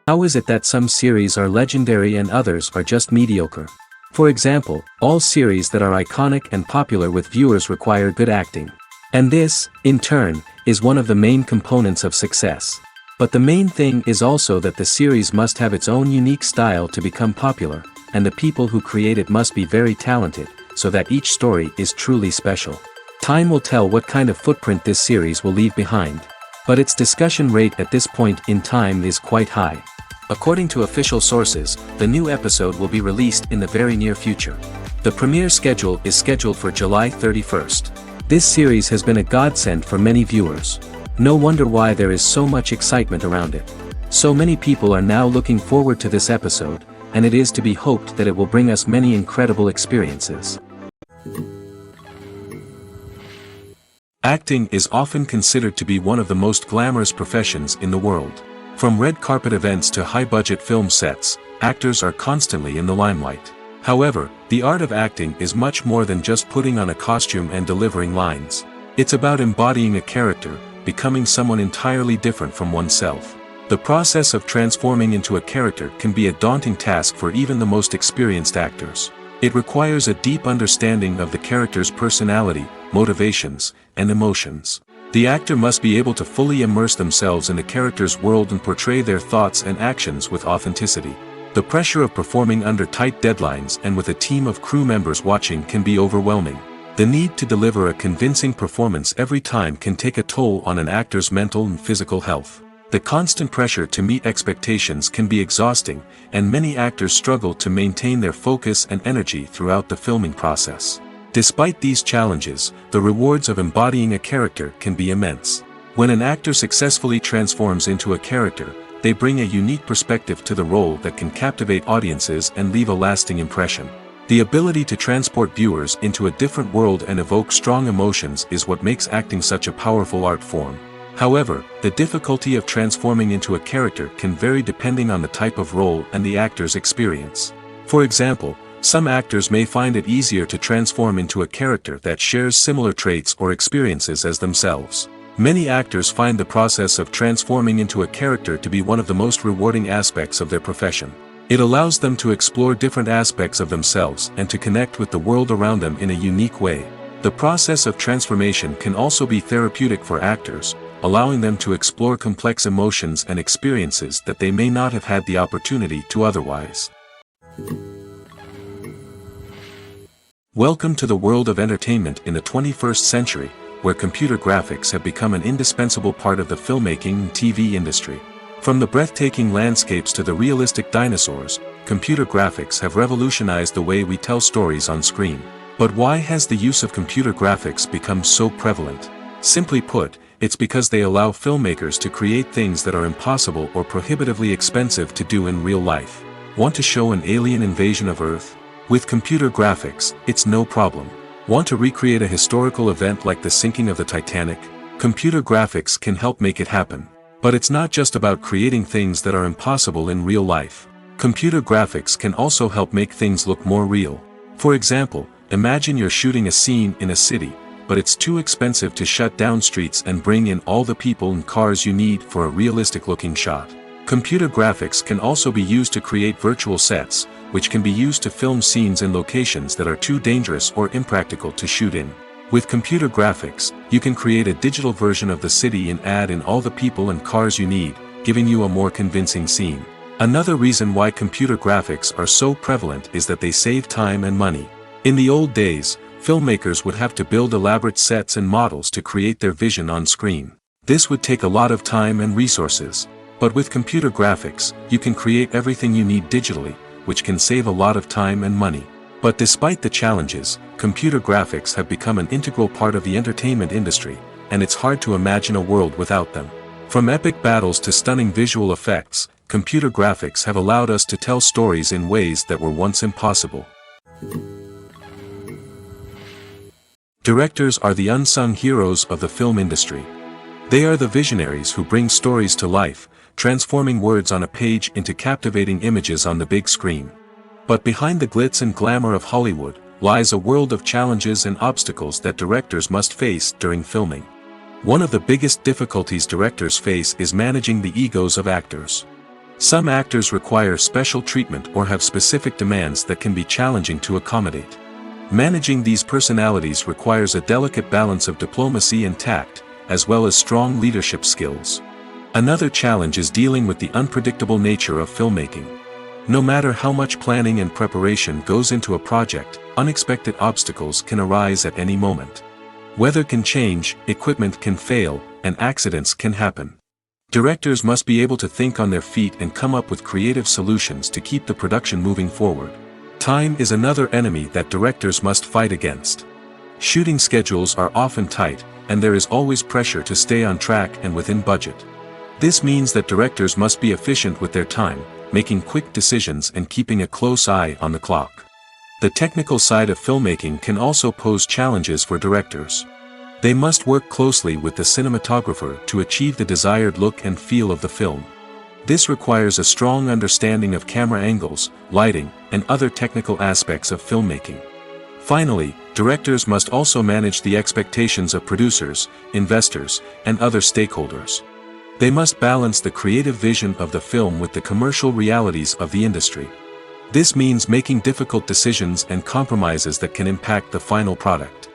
How is it that some series are legendary and others are just mediocre? For example, all series that are iconic and popular with viewers require good acting. And this, in turn, is one of the main components of success. But the main thing is also that the series must have its own unique style to become popular, and the people who create it must be very talented, so that each story is truly special. Time will tell what kind of footprint this series will leave behind. But its discussion rate at this point in time is quite high. According to official sources, the new episode will be released in the very near future. The premiere schedule is scheduled for July 31st. This series has been a godsend for many viewers. No wonder why there is so much excitement around it. So many people are now looking forward to this episode, and it is to be hoped that it will bring us many incredible experiences. Acting is often considered to be one of the most glamorous professions in the world. From red carpet events to high-budget film sets, actors are constantly in the limelight. However, the art of acting is much more than just putting on a costume and delivering lines. It's about embodying a character, becoming someone entirely different from oneself. The process of transforming into a character can be a daunting task for even the most experienced actors. It requires a deep understanding of the character's personality, motivations, and emotions. The actor must be able to fully immerse themselves in the character's world and portray their thoughts and actions with authenticity. The pressure of performing under tight deadlines and with a team of crew members watching can be overwhelming. The need to deliver a convincing performance every time can take a toll on an actor's mental and physical health. The constant pressure to meet expectations can be exhausting, and many actors struggle to maintain their focus and energy throughout the filming process. Despite these challenges, the rewards of embodying a character can be immense. When an actor successfully transforms into a character, they bring a unique perspective to the role that can captivate audiences and leave a lasting impression. The ability to transport viewers into a different world and evoke strong emotions is what makes acting such a powerful art form. However, the difficulty of transforming into a character can vary depending on the type of role and the actor's experience. For example, some actors may find it easier to transform into a character that shares similar traits or experiences as themselves. Many actors find the process of transforming into a character to be one of the most rewarding aspects of their profession. It allows them to explore different aspects of themselves and to connect with the world around them in a unique way. The process of transformation can also be therapeutic for actors, allowing them to explore complex emotions and experiences that they may not have had the opportunity to otherwise. Welcome to the world of entertainment in the 21st century, where computer graphics have become an indispensable part of the filmmaking and TV industry. From the breathtaking landscapes to the realistic dinosaurs, computer graphics have revolutionized the way we tell stories on screen. But why has the use of computer graphics become so prevalent? Simply put, it's because they allow filmmakers to create things that are impossible or prohibitively expensive to do in real life. Want to show an alien invasion of Earth? With computer graphics, it's no problem. Want to recreate a historical event like the sinking of the Titanic? Computer graphics can help make it happen. But it's not just about creating things that are impossible in real life. Computer graphics can also help make things look more real. For example, imagine you're shooting a scene in a city, but it's too expensive to shut down streets and bring in all the people and cars you need for a realistic-looking shot. Computer graphics can also be used to create virtual sets, which can be used to film scenes in locations that are too dangerous or impractical to shoot in. With computer graphics, you can create a digital version of the city and add in all the people and cars you need, giving you a more convincing scene. Another reason why computer graphics are so prevalent is that they save time and money. In the old days, filmmakers would have to build elaborate sets and models to create their vision on screen. This would take a lot of time and resources. But with computer graphics, you can create everything you need digitally, which can save a lot of time and money. But despite the challenges, computer graphics have become an integral part of the entertainment industry, and it's hard to imagine a world without them. From epic battles to stunning visual effects, computer graphics have allowed us to tell stories in ways that were once impossible. Directors are the unsung heroes of the film industry. They are the visionaries who bring stories to life, transforming words on a page into captivating images on the big screen. But behind the glitz and glamour of Hollywood, lies a world of challenges and obstacles that directors must face during filming. One of the biggest difficulties directors face is managing the egos of actors. Some actors require special treatment or have specific demands that can be challenging to accommodate. Managing these personalities requires a delicate balance of diplomacy and tact, as well as strong leadership skills. Another challenge is dealing with the unpredictable nature of filmmaking. No matter how much planning and preparation goes into a project, unexpected obstacles can arise at any moment. Weather can change, equipment can fail, and accidents can happen. Directors must be able to think on their feet and come up with creative solutions to keep the production moving forward. Time is another enemy that directors must fight against. Shooting schedules are often tight, and there is always pressure to stay on track and within budget. This means that directors must be efficient with their time, making quick decisions and keeping a close eye on the clock. The technical side of filmmaking can also pose challenges for directors. They must work closely with the cinematographer to achieve the desired look and feel of the film. This requires a strong understanding of camera angles, lighting, and other technical aspects of filmmaking. Finally, directors must also manage the expectations of producers, investors, and other stakeholders. They must balance the creative vision of the film with the commercial realities of the industry. This means making difficult decisions and compromises that can impact the final product.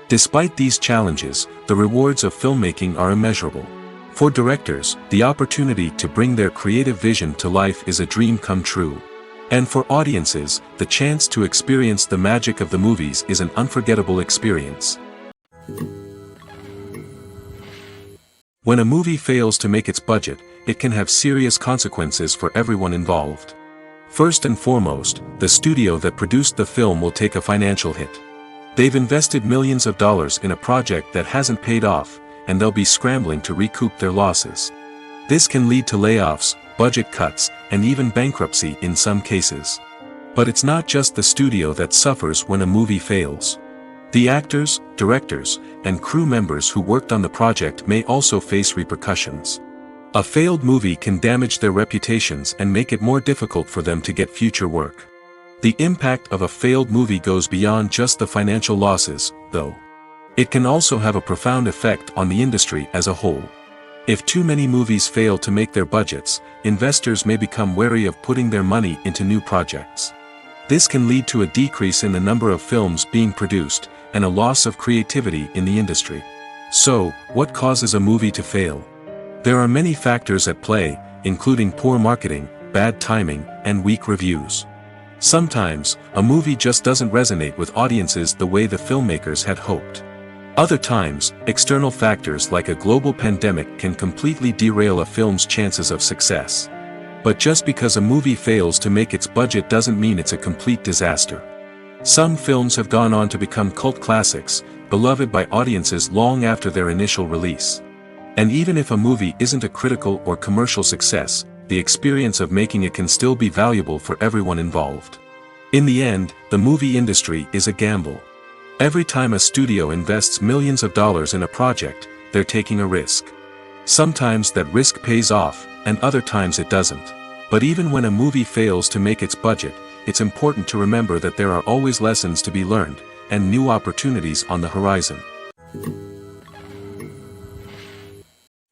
Despite these challenges, the rewards of filmmaking are immeasurable. For directors, the opportunity to bring their creative vision to life is a dream come true. And for audiences, the chance to experience the magic of the movies is an unforgettable experience. When a movie fails to make its budget, it can have serious consequences for everyone involved. First and foremost, the studio that produced the film will take a financial hit. They've invested millions of dollars in a project that hasn't paid off, and they'll be scrambling to recoup their losses. This can lead to layoffs, budget cuts, and even bankruptcy in some cases. But it's not just the studio that suffers when a movie fails. The actors, directors, and crew members who worked on the project may also face repercussions. A failed movie can damage their reputations and make it more difficult for them to get future work. The impact of a failed movie goes beyond just the financial losses, though. It can also have a profound effect on the industry as a whole. If too many movies fail to make their budgets, investors may become wary of putting their money into new projects. This can lead to a decrease in the number of films being produced, and a loss of creativity in the industry. So, what causes a movie to fail? There are many factors at play, including poor marketing, bad timing, and weak reviews. Sometimes, a movie just doesn't resonate with audiences the way the filmmakers had hoped. Other times, external factors like a global pandemic can completely derail a film's chances of success. But just because a movie fails to make its budget doesn't mean it's a complete disaster. Some films have gone on to become cult classics, beloved by audiences long after their initial release. And even if a movie isn't a critical or commercial success, the experience of making it can still be valuable for everyone involved. In the end, the movie industry is a gamble. Every time a studio invests millions of dollars in a project, they're taking a risk. Sometimes that risk pays off, and other times it doesn't. But even when a movie fails to make its budget, it's important to remember that there are always lessons to be learned, and new opportunities on the horizon.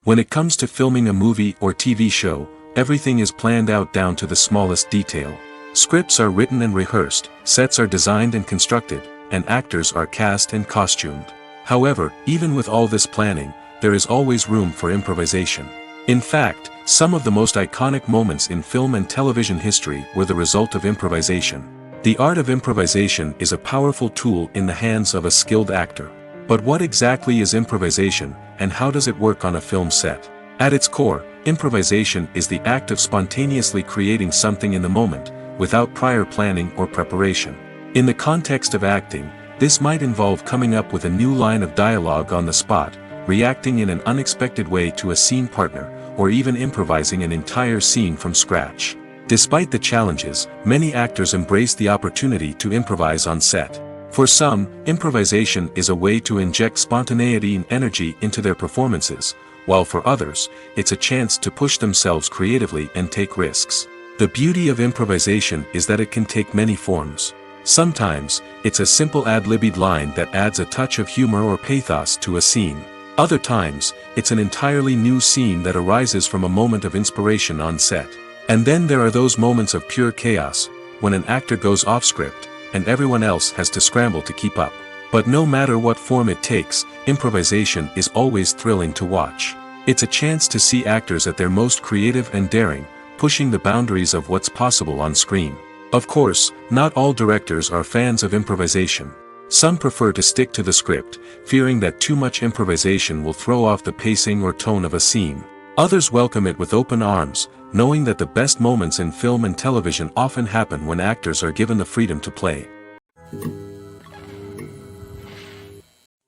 When it comes to filming a movie or TV show, everything is planned out down to the smallest detail. Scripts are written and rehearsed, sets are designed and constructed, and actors are cast and costumed. However, even with all this planning, there is always room for improvisation. In fact, some of the most iconic moments in film and television history were the result of improvisation. The art of improvisation is a powerful tool in the hands of a skilled actor. But what exactly is improvisation, and how does it work on a film set? At its core, improvisation is the act of spontaneously creating something in the moment, without prior planning or preparation. In the context of acting, this might involve coming up with a new line of dialogue on the spot, reacting in an unexpected way to a scene partner, or even improvising an entire scene from scratch. Despite the challenges, many actors embrace the opportunity to improvise on set. For some, improvisation is a way to inject spontaneity and energy into their performances, while for others, it's a chance to push themselves creatively and take risks. The beauty of improvisation is that it can take many forms. Sometimes, it's a simple ad-libbed line that adds a touch of humor or pathos to a scene. Other times, it's an entirely new scene that arises from a moment of inspiration on set. And then there are those moments of pure chaos, when an actor goes off script, and everyone else has to scramble to keep up. But no matter what form it takes, improvisation is always thrilling to watch. It's a chance to see actors at their most creative and daring, pushing the boundaries of what's possible on screen. Of course, not all directors are fans of improvisation. Some prefer to stick to the script, fearing that too much improvisation will throw off the pacing or tone of a scene. Others welcome it with open arms, knowing that the best moments in film and television often happen when actors are given the freedom to play.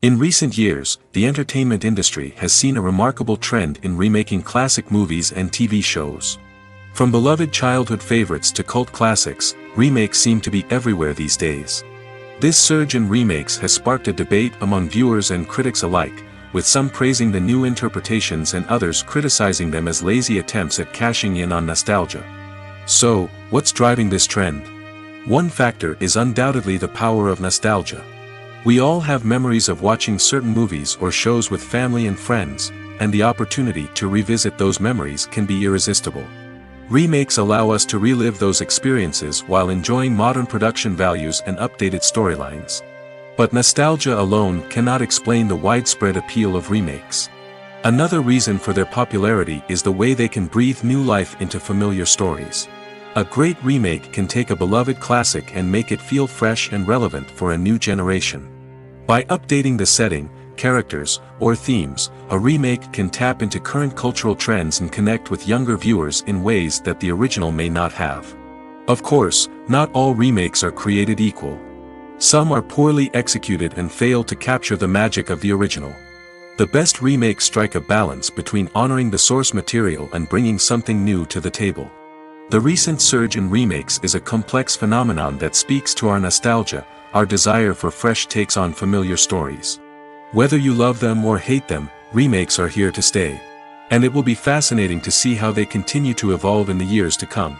In recent years, the entertainment industry has seen a remarkable trend in remaking classic movies and TV shows. From beloved childhood favorites to cult classics, remakes seem to be everywhere these days. This surge in remakes has sparked a debate among viewers and critics alike, with some praising the new interpretations and others criticizing them as lazy attempts at cashing in on nostalgia. So, what's driving this trend? One factor is undoubtedly the power of nostalgia. We all have memories of watching certain movies or shows with family and friends, and the opportunity to revisit those memories can be irresistible. Remakes allow us to relive those experiences while enjoying modern production values and updated storylines. But nostalgia alone cannot explain the widespread appeal of remakes. Another reason for their popularity is the way they can breathe new life into familiar stories. A great remake can take a beloved classic and make it feel fresh and relevant for a new generation. By updating the setting, characters, or themes, a remake can tap into current cultural trends and connect with younger viewers in ways that the original may not have. Of course, not all remakes are created equal. Some are poorly executed and fail to capture the magic of the original. The best remakes strike a balance between honoring the source material and bringing something new to the table. The recent surge in remakes is a complex phenomenon that speaks to our nostalgia, our desire for fresh takes on familiar stories. Whether you love them or hate them, remakes are here to stay. And it will be fascinating to see how they continue to evolve in the years to come.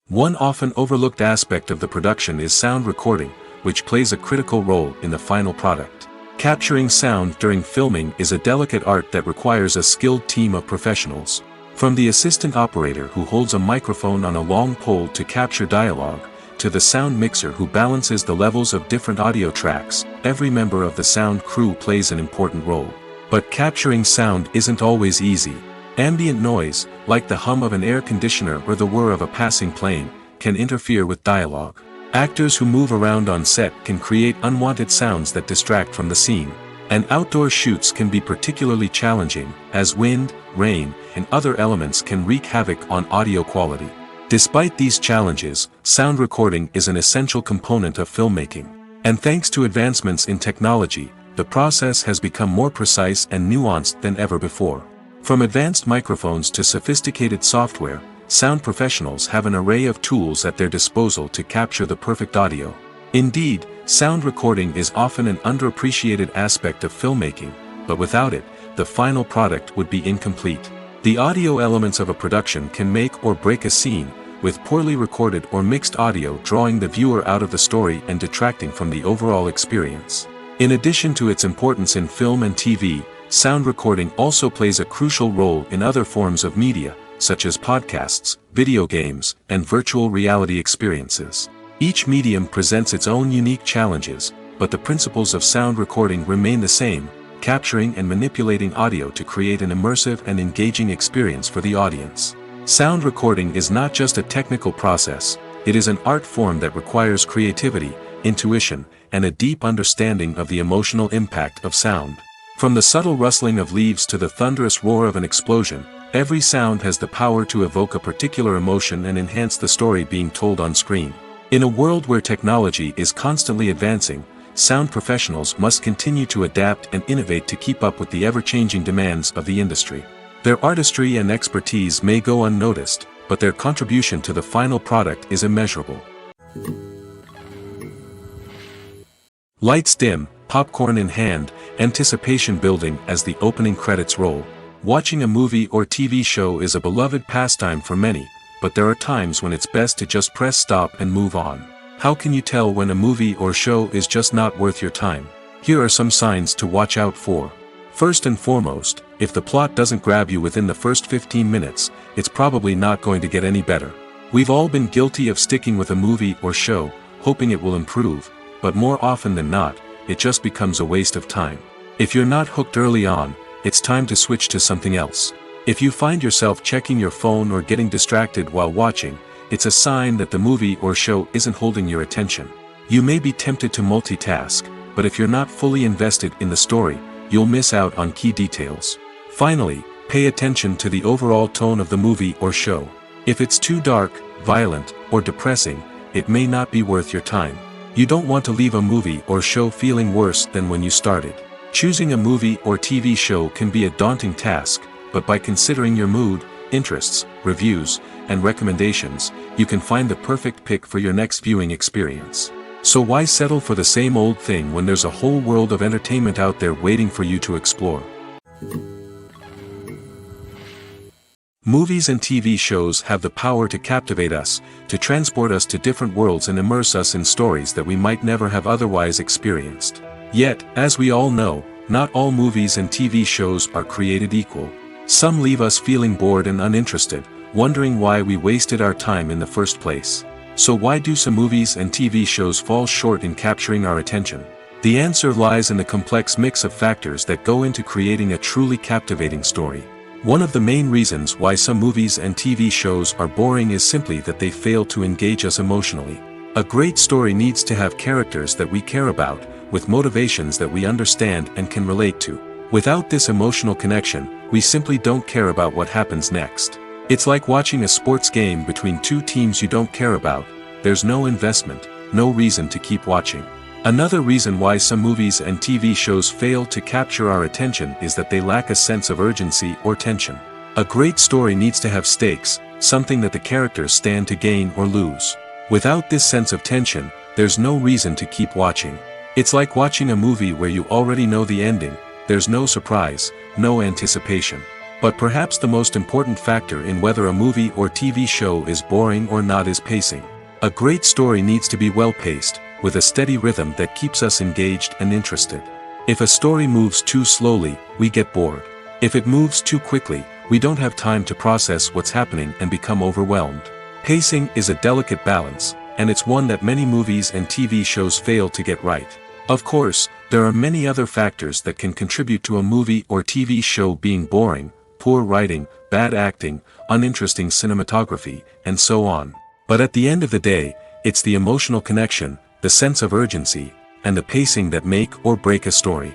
One often overlooked aspect of the production is sound recording, which plays a critical role in the final product. Capturing sound during filming is a delicate art that requires a skilled team of professionals. From the assistant operator who holds a microphone on a long pole to capture dialogue, to the sound mixer who balances the levels of different audio tracks, every member of the sound crew plays an important role. But capturing sound isn't always easy. Ambient noise, like the hum of an air conditioner or the whir of a passing plane, can interfere with dialogue. Actors who move around on set can create unwanted sounds that distract from the scene. And outdoor shoots can be particularly challenging, as wind, rain, and other elements can wreak havoc on audio quality. Despite these challenges, sound recording is an essential component of filmmaking. And thanks to advancements in technology, the process has become more precise and nuanced than ever before. From advanced microphones to sophisticated software, sound professionals have an array of tools at their disposal to capture the perfect audio. Indeed, sound recording is often an underappreciated aspect of filmmaking, but without it, the final product would be incomplete. The audio elements of a production can make or break a scene, with poorly recorded or mixed audio drawing the viewer out of the story and detracting from the overall experience. In addition to its importance in film and TV, sound recording also plays a crucial role in other forms of media, such as podcasts, video games, and virtual reality experiences. Each medium presents its own unique challenges, but the principles of sound recording remain the same, capturing and manipulating audio to create an immersive and engaging experience for the audience. Sound recording is not just a technical process, it is an art form that requires creativity, intuition, and a deep understanding of the emotional impact of sound. From the subtle rustling of leaves to the thunderous roar of an explosion, every sound has the power to evoke a particular emotion and enhance the story being told on screen. In a world where technology is constantly advancing, sound professionals must continue to adapt and innovate to keep up with the ever-changing demands of the industry. Their artistry and expertise may go unnoticed, but their contribution to the final product is immeasurable. Lights dim, popcorn in hand, anticipation building as the opening credits roll. Watching a movie or TV show is a beloved pastime for many, but there are times when it's best to just press stop and move on. How can you tell when a movie or show is just not worth your time? Here are some signs to watch out for. First and foremost, if the plot doesn't grab you within the first 15 minutes, it's probably not going to get any better. We've all been guilty of sticking with a movie or show, hoping it will improve, but more often than not, it just becomes a waste of time. If you're not hooked early on, it's time to switch to something else. If you find yourself checking your phone or getting distracted while watching, it's a sign that the movie or show isn't holding your attention. You may be tempted to multitask, but if you're not fully invested in the story, you'll miss out on key details. Finally, pay attention to the overall tone of the movie or show. If it's too dark, violent, or depressing, it may not be worth your time. You don't want to leave a movie or show feeling worse than when you started. Choosing a movie or TV show can be a daunting task, but by considering your mood, interests, reviews, and recommendations, you can find the perfect pick for your next viewing experience. So why settle for the same old thing when there's a whole world of entertainment out there waiting for you to explore? Movies and TV shows have the power to captivate us, to transport us to different worlds and immerse us in stories that we might never have otherwise experienced. Yet, as we all know, not all movies and TV shows are created equal. Some leave us feeling bored and uninterested, wondering why we wasted our time in the first place. So why do some movies and TV shows fall short in capturing our attention? The answer lies in the complex mix of factors that go into creating a truly captivating story. One of the main reasons why some movies and TV shows are boring is simply that they fail to engage us emotionally. A great story needs to have characters that we care about, with motivations that we understand and can relate to. Without this emotional connection, we simply don't care about what happens next. It's like watching a sports game between two teams you don't care about. There's no investment, no reason to keep watching. Another reason why some movies and TV shows fail to capture our attention is that they lack a sense of urgency or tension. A great story needs to have stakes, something that the characters stand to gain or lose. Without this sense of tension, there's no reason to keep watching. It's like watching a movie where you already know the ending. There's no surprise, no anticipation. But perhaps the most important factor in whether a movie or TV show is boring or not is pacing. A great story needs to be well-paced, with a steady rhythm that keeps us engaged and interested. If a story moves too slowly, we get bored. If it moves too quickly, we don't have time to process what's happening and become overwhelmed. Pacing is a delicate balance, and it's one that many movies and TV shows fail to get right. Of course, there are many other factors that can contribute to a movie or TV show being boring: poor writing, bad acting, uninteresting cinematography, and so on. But at the end of the day, it's the emotional connection, the sense of urgency, and the pacing that make or break a story.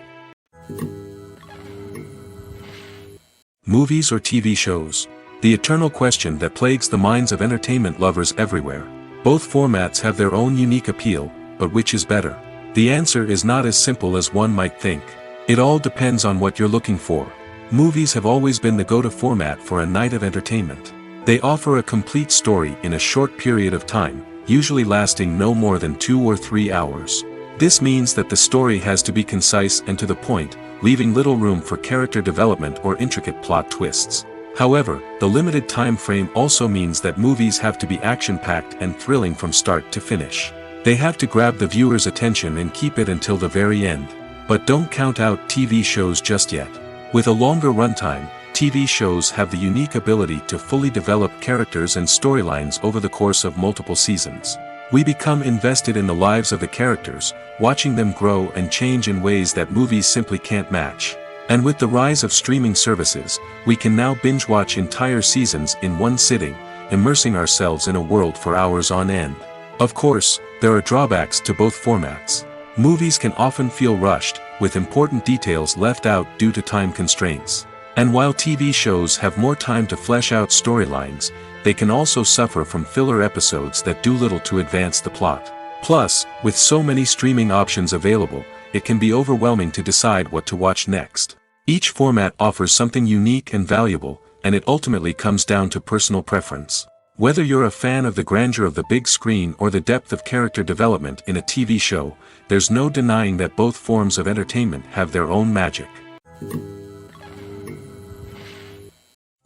Movies or TV shows? The eternal question that plagues the minds of entertainment lovers everywhere. Both formats have their own unique appeal, but which is better? The answer is not as simple as one might think. It all depends on what you're looking for. Movies have always been the go-to format for a night of entertainment. They offer a complete story in a short period of time, usually lasting no more than 2 or 3 hours. This means that the story has to be concise and to the point, leaving little room for character development or intricate plot twists. However, the limited time frame also means that movies have to be action-packed and thrilling from start to finish. They have to grab the viewer's attention and keep it until the very end. But don't count out TV shows just yet. With a longer runtime, TV shows have the unique ability to fully develop characters and storylines over the course of multiple seasons. We become invested in the lives of the characters, watching them grow and change in ways that movies simply can't match. And with the rise of streaming services, we can now binge-watch entire seasons in one sitting, immersing ourselves in a world for hours on end. Of course, there are drawbacks to both formats. Movies can often feel rushed, with important details left out due to time constraints. And while TV shows have more time to flesh out storylines, they can also suffer from filler episodes that do little to advance the plot. Plus, with so many streaming options available, it can be overwhelming to decide what to watch next. Each format offers something unique and valuable, and it ultimately comes down to personal preference. Whether you're a fan of the grandeur of the big screen or the depth of character development in a TV show, there's no denying that both forms of entertainment have their own magic.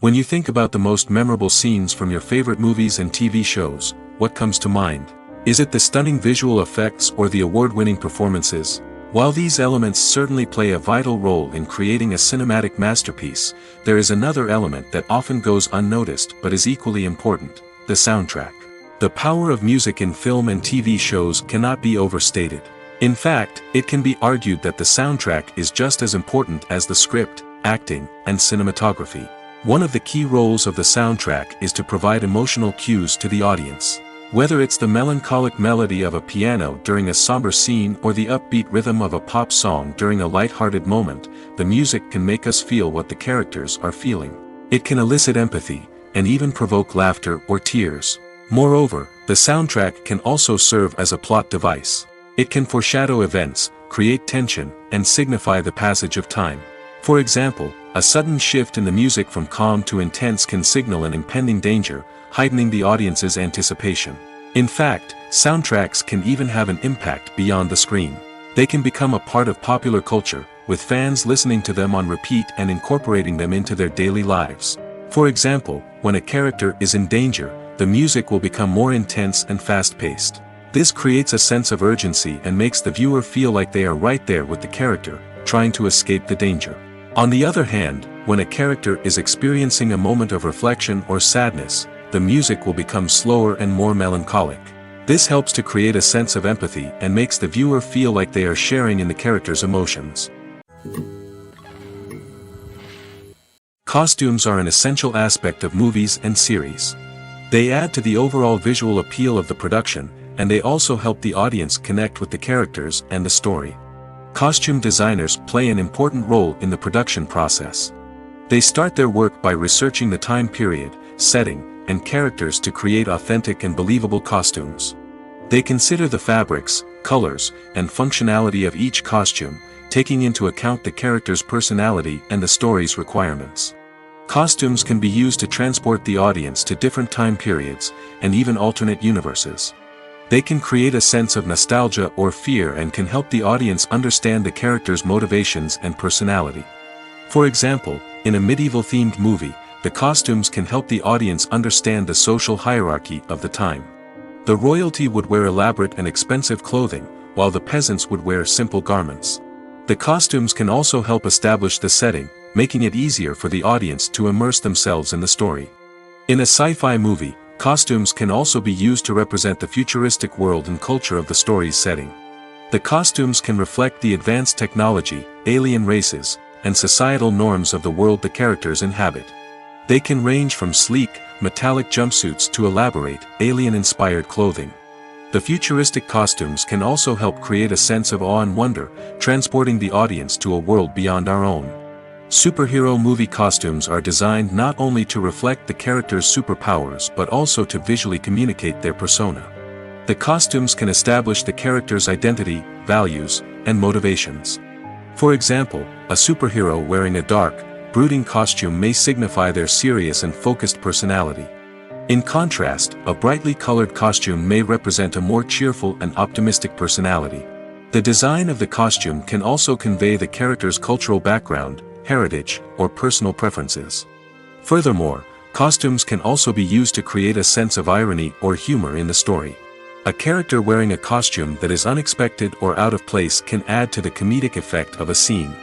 When you think about the most memorable scenes from your favorite movies and TV shows, what comes to mind? Is it the stunning visual effects or the award-winning performances? While these elements certainly play a vital role in creating a cinematic masterpiece, there is another element that often goes unnoticed but is equally important: the soundtrack. The power of music in film and TV shows cannot be overstated. In fact, it can be argued that the soundtrack is just as important as the script, acting, and cinematography. One of the key roles of the soundtrack is to provide emotional cues to the audience. Whether it's the melancholic melody of a piano during a somber scene or the upbeat rhythm of a pop song during a light-hearted moment, the music can make us feel what the characters are feeling. It can elicit empathy, and even provoke laughter or tears. Moreover, the soundtrack can also serve as a plot device. It can foreshadow events, create tension, and signify the passage of time. For example, a sudden shift in the music from calm to intense can signal an impending danger, heightening the audience's anticipation. In fact, soundtracks can even have an impact beyond the screen. They can become a part of popular culture, with fans listening to them on repeat and incorporating them into their daily lives. For example, when a character is in danger, the music will become more intense and fast-paced. This creates a sense of urgency and makes the viewer feel like they are right there with the character, trying to escape the danger. On the other hand, when a character is experiencing a moment of reflection or sadness, the music will become slower and more melancholic. This helps to create a sense of empathy and makes the viewer feel like they are sharing in the character's emotions. Costumes are an essential aspect of movies and series. They add to the overall visual appeal of the production, and they also help the audience connect with the characters and the story. Costume designers play an important role in the production process. They start their work by researching the time period, setting, and characters to create authentic and believable costumes. They consider the fabrics, colors, and functionality of each costume, taking into account the character's personality and the story's requirements. Costumes can be used to transport the audience to different time periods, and even alternate universes. They can create a sense of nostalgia or fear and can help the audience understand the character's motivations and personality. For example, in a medieval-themed movie, the costumes can help the audience understand the social hierarchy of the time. The royalty would wear elaborate and expensive clothing, while the peasants would wear simple garments. The costumes can also help establish the setting, making it easier for the audience to immerse themselves in the story. In a sci-fi movie, costumes can also be used to represent the futuristic world and culture of the story's setting. The costumes can reflect the advanced technology, alien races, and societal norms of the world the characters inhabit. They can range from sleek, metallic jumpsuits to elaborate, alien-inspired clothing. The futuristic costumes can also help create a sense of awe and wonder, transporting the audience to a world beyond our own. Superhero movie costumes are designed not only to reflect the character's superpowers but also to visually communicate their persona. The costumes can establish the character's identity, values, and motivations. For example, a superhero wearing a dark, brooding costume may signify their serious and focused personality. In contrast, a brightly colored costume may represent a more cheerful and optimistic personality. The design of the costume can also convey the character's cultural background, heritage, or personal preferences. Furthermore, costumes can also be used to create a sense of irony or humor in the story. A character wearing a costume that is unexpected or out of place can add to the comedic effect of a scene.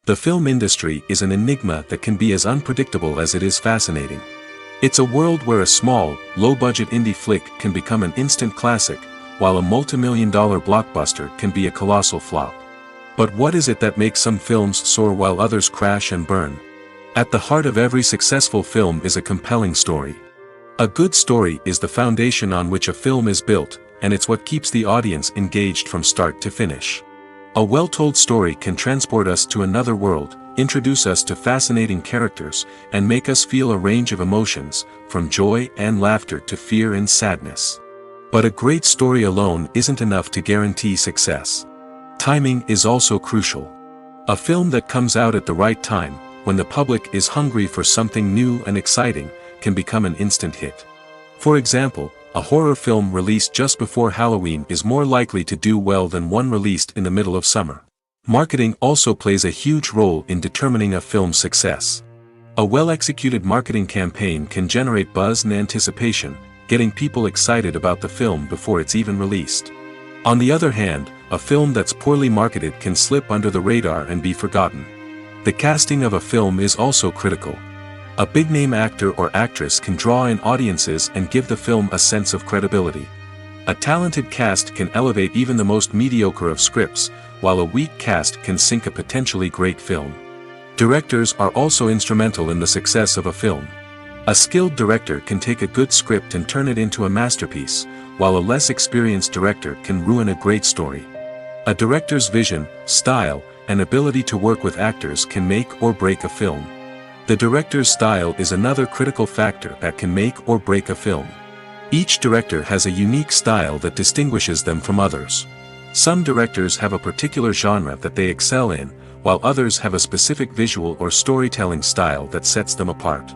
The film industry is an enigma that can be as unpredictable as it is fascinating. It's a world where a small, low-budget indie flick can become an instant classic, while a multi-million-dollar blockbuster can be a colossal flop. But what is it that makes some films soar while others crash and burn? At the heart of every successful film is a compelling story. A good story is the foundation on which a film is built, and it's what keeps the audience engaged from start to finish. A well-told story can transport us to another world, introduce us to fascinating characters, and make us feel a range of emotions, from joy and laughter to fear and sadness. But a great story alone isn't enough to guarantee success. Timing is also crucial. A film that comes out at the right time, when the public is hungry for something new and exciting, can become an instant hit. For example, a horror film released just before Halloween is more likely to do well than one released in the middle of summer. Marketing also plays a huge role in determining a film's success. A well-executed marketing campaign can generate buzz and anticipation, getting people excited about the film before it's even released. On the other hand, a film that's poorly marketed can slip under the radar and be forgotten. The casting of a film is also critical. A big-name actor or actress can draw in audiences and give the film a sense of credibility. A talented cast can elevate even the most mediocre of scripts, while a weak cast can sink a potentially great film. Directors are also instrumental in the success of a film. A skilled director can take a good script and turn it into a masterpiece, while a less experienced director can ruin a great story. A director's vision, style, and ability to work with actors can make or break a film. The director's style is another critical factor that can make or break a film. Each director has a unique style that distinguishes them from others. Some directors have a particular genre that they excel in, while others have a specific visual or storytelling style that sets them apart.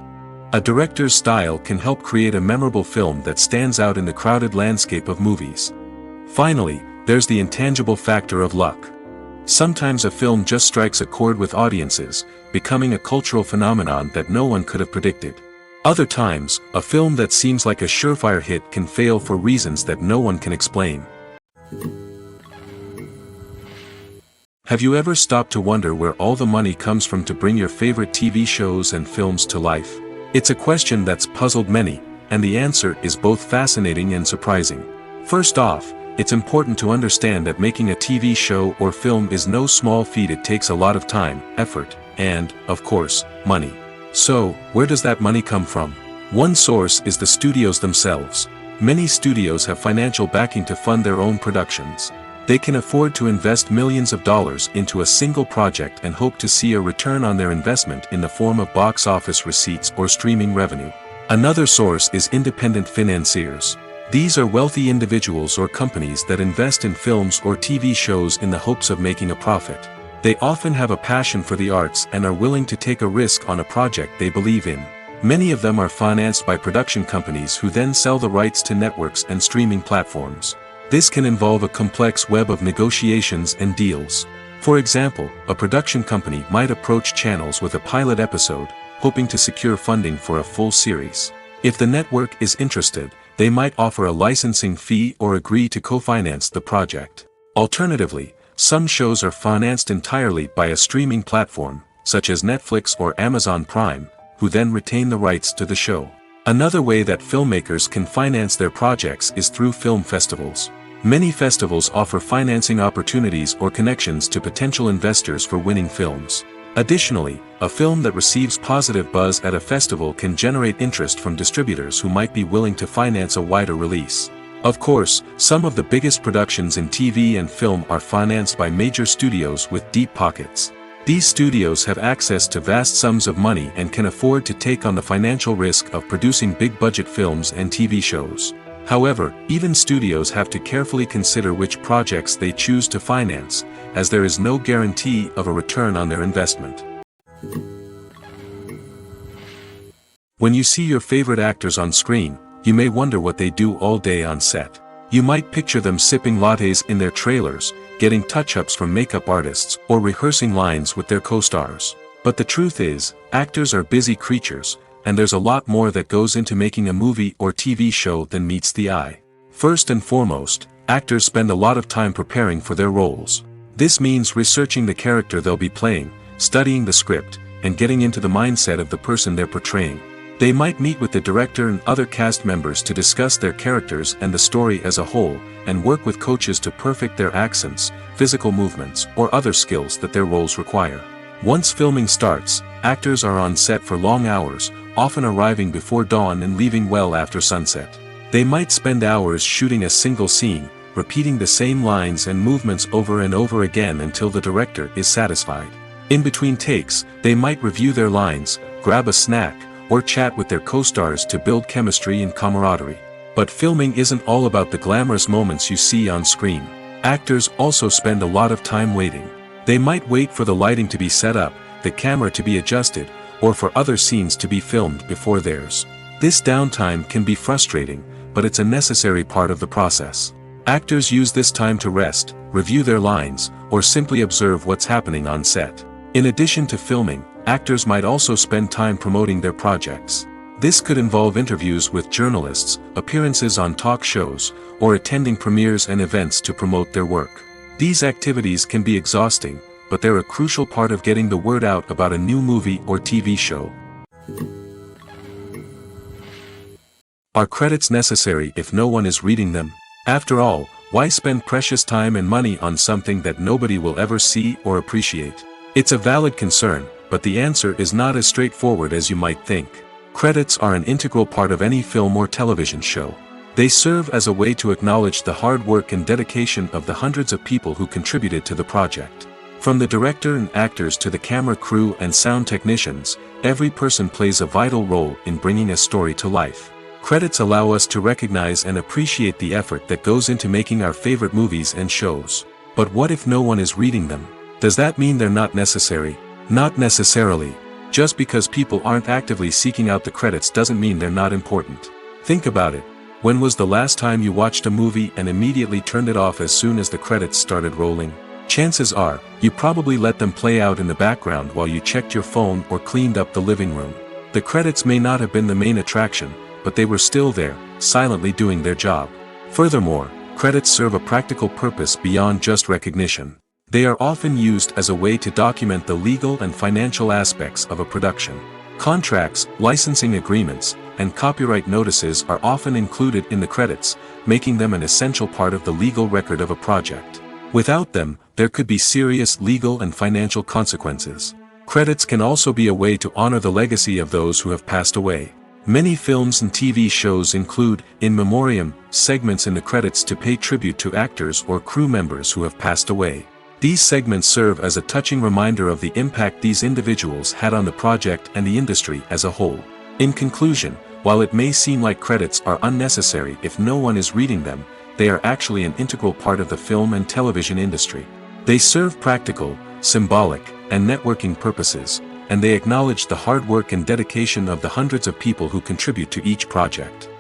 A director's style can help create a memorable film that stands out in the crowded landscape of movies. Finally, there's the intangible factor of luck. Sometimes a film just strikes a chord with audiences, becoming a cultural phenomenon that no one could have predicted. Other times, a film that seems like a surefire hit can fail for reasons that no one can explain. Have you ever stopped to wonder where all the money comes from to bring your favorite TV shows and films to life? It's a question that's puzzled many, and the answer is both fascinating and surprising. First off, it's important to understand that making a TV show or film is no small feat. It takes a lot of time, effort, and, of course, money. So, where does that money come from? One source is the studios themselves. Many studios have financial backing to fund their own productions. They can afford to invest millions of dollars into a single project and hope to see a return on their investment in the form of box office receipts or streaming revenue. Another source is independent financiers. These are wealthy individuals or companies that invest in films or TV shows in the hopes of making a profit. They often have a passion for the arts and are willing to take a risk on a project they believe in. Many of them are financed by production companies who then sell the rights to networks and streaming platforms. This can involve a complex web of negotiations and deals. For example, a production company might approach channels with a pilot episode, hoping to secure funding for a full series. If the network is interested, they might offer a licensing fee or agree to co-finance the project. Alternatively, some shows are financed entirely by a streaming platform, such as Netflix or Amazon Prime, who then retain the rights to the show. Another way that filmmakers can finance their projects is through film festivals. Many festivals offer financing opportunities or connections to potential investors for winning films. Additionally, a film that receives positive buzz at a festival can generate interest from distributors who might be willing to finance a wider release. Of course, some of the biggest productions in TV and film are financed by major studios with deep pockets. These studios have access to vast sums of money and can afford to take on the financial risk of producing big-budget films and TV shows. However, even studios have to carefully consider which projects they choose to finance, as there is no guarantee of a return on their investment. When you see your favorite actors on screen, you may wonder what they do all day on set. You might picture them sipping lattes in their trailers, getting touch-ups from makeup artists, or rehearsing lines with their co-stars. But the truth is, actors are busy creatures, and there's a lot more that goes into making a movie or TV show than meets the eye. First and foremost, actors spend a lot of time preparing for their roles. This means researching the character they'll be playing, studying the script, and getting into the mindset of the person they're portraying. They might meet with the director and other cast members to discuss their characters and the story as a whole, and work with coaches to perfect their accents, physical movements, or other skills that their roles require. Once filming starts, actors are on set for long hours, often arriving before dawn and leaving well after sunset. They might spend hours shooting a single scene, repeating the same lines and movements over and over again until the director is satisfied. In between takes, they might review their lines, grab a snack, or chat with their co-stars to build chemistry and camaraderie. But filming isn't all about the glamorous moments you see on screen. Actors also spend a lot of time waiting. They might wait for the lighting to be set up, the camera to be adjusted, or for other scenes to be filmed before theirs. This downtime can be frustrating, but it's a necessary part of the process. Actors use this time to rest, review their lines, or simply observe what's happening on set. In addition to filming, actors might also spend time promoting their projects. This could involve interviews with journalists, appearances on talk shows, or attending premieres and events to promote their work. These activities can be exhausting, but they're a crucial part of getting the word out about a new movie or TV show. Are credits necessary if no one is reading them? After all, why spend precious time and money on something that nobody will ever see or appreciate? It's a valid concern, but the answer is not as straightforward as you might think. Credits are an integral part of any film or television show. They serve as a way to acknowledge the hard work and dedication of the hundreds of people who contributed to the project. From the director and actors to the camera crew and sound technicians, every person plays a vital role in bringing a story to life. Credits allow us to recognize and appreciate the effort that goes into making our favorite movies and shows. But what if no one is reading them? Does that mean they're not necessary? Not necessarily. Just because people aren't actively seeking out the credits doesn't mean they're not important. Think about it. When was the last time you watched a movie and immediately turned it off as soon as the credits started rolling? Chances are, you probably let them play out in the background while you checked your phone or cleaned up the living room. The credits may not have been the main attraction, but they were still there, silently doing their job. Furthermore, credits serve a practical purpose beyond just recognition. They are often used as a way to document the legal and financial aspects of a production. Contracts, licensing agreements, and copyright notices are often included in the credits, making them an essential part of the legal record of a project. Without them, there could be serious legal and financial consequences. Credits can also be a way to honor the legacy of those who have passed away. Many films and TV shows include, in memoriam, segments in the credits to pay tribute to actors or crew members who have passed away. These segments serve as a touching reminder of the impact these individuals had on the project and the industry as a whole. In conclusion, while it may seem like credits are unnecessary if no one is reading them, they are actually an integral part of the film and television industry. They serve practical, symbolic, and networking purposes, and they acknowledge the hard work and dedication of the hundreds of people who contribute to each project.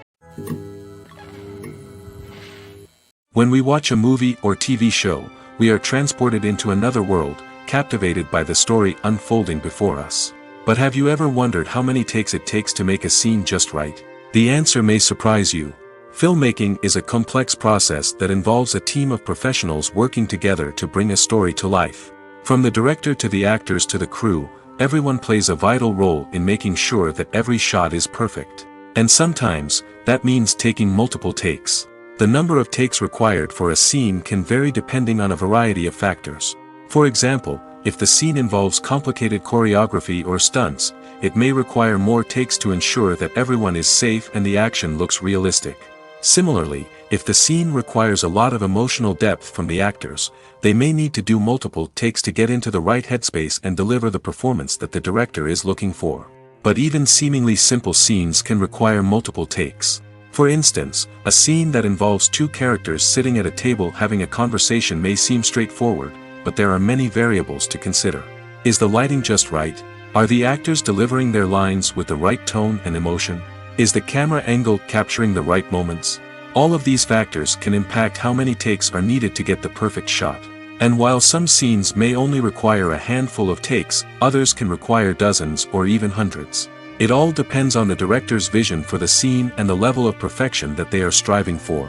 When we watch a movie or TV show, we are transported into another world, captivated by the story unfolding before us. But have you ever wondered how many takes it takes to make a scene just right? The answer may surprise you. Filmmaking is a complex process that involves a team of professionals working together to bring a story to life. From the director to the actors to the crew, everyone plays a vital role in making sure that every shot is perfect. And sometimes, that means taking multiple takes. The number of takes required for a scene can vary depending on a variety of factors. For example, if the scene involves complicated choreography or stunts, it may require more takes to ensure that everyone is safe and the action looks realistic. Similarly, if the scene requires a lot of emotional depth from the actors, they may need to do multiple takes to get into the right headspace and deliver the performance that the director is looking for. But even seemingly simple scenes can require multiple takes. For instance, a scene that involves two characters sitting at a table having a conversation may seem straightforward, but there are many variables to consider. Is the lighting just right? Are the actors delivering their lines with the right tone and emotion? Is the camera angle capturing the right moments? All of these factors can impact how many takes are needed to get the perfect shot. And while some scenes may only require a handful of takes, others can require dozens or even hundreds. It all depends on the director's vision for the scene and the level of perfection that they are striving for.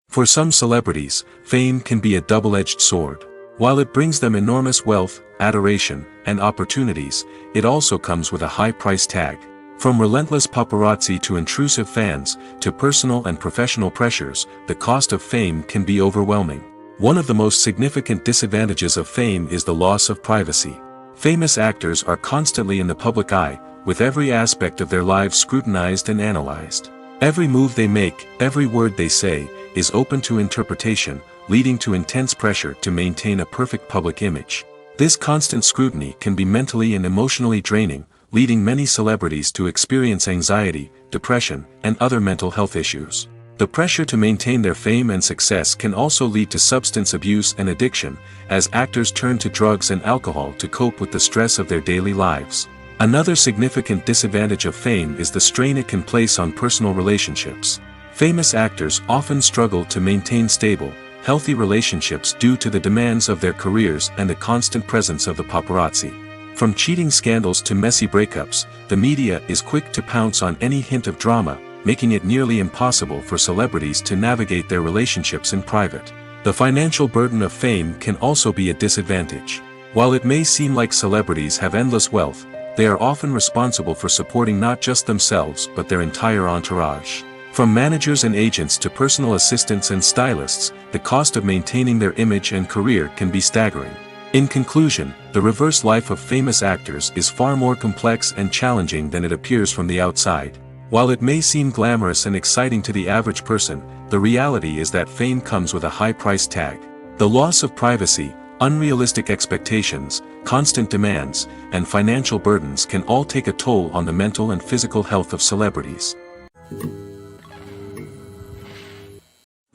For some celebrities, fame can be a double-edged sword. While it brings them enormous wealth, adoration, and opportunities, it also comes with a high price tag. From relentless paparazzi to intrusive fans, to personal and professional pressures, the cost of fame can be overwhelming. One of the most significant disadvantages of fame is the loss of privacy. Famous actors are constantly in the public eye, with every aspect of their lives scrutinized and analyzed. Every move they make, every word they say, is open to interpretation, leading to intense pressure to maintain a perfect public image. This constant scrutiny can be mentally and emotionally draining, leading many celebrities to experience anxiety, depression, and other mental health issues. The pressure to maintain their fame and success can also lead to substance abuse and addiction, as actors turn to drugs and alcohol to cope with the stress of their daily lives. Another significant disadvantage of fame is the strain it can place on personal relationships. Famous actors often struggle to maintain stable, healthy relationships due to the demands of their careers and the constant presence of the paparazzi. From cheating scandals to messy breakups, the media is quick to pounce on any hint of drama, making it nearly impossible for celebrities to navigate their relationships in private. The financial burden of fame can also be a disadvantage. While it may seem like celebrities have endless wealth, they are often responsible for supporting not just themselves but their entire entourage. From managers and agents to personal assistants and stylists, the cost of maintaining their image and career can be staggering. In conclusion, the reverse life of famous actors is far more complex and challenging than it appears from the outside. While it may seem glamorous and exciting to the average person, the reality is that fame comes with a high price tag. The loss of privacy, unrealistic expectations, constant demands, and financial burdens can all take a toll on the mental and physical health of celebrities.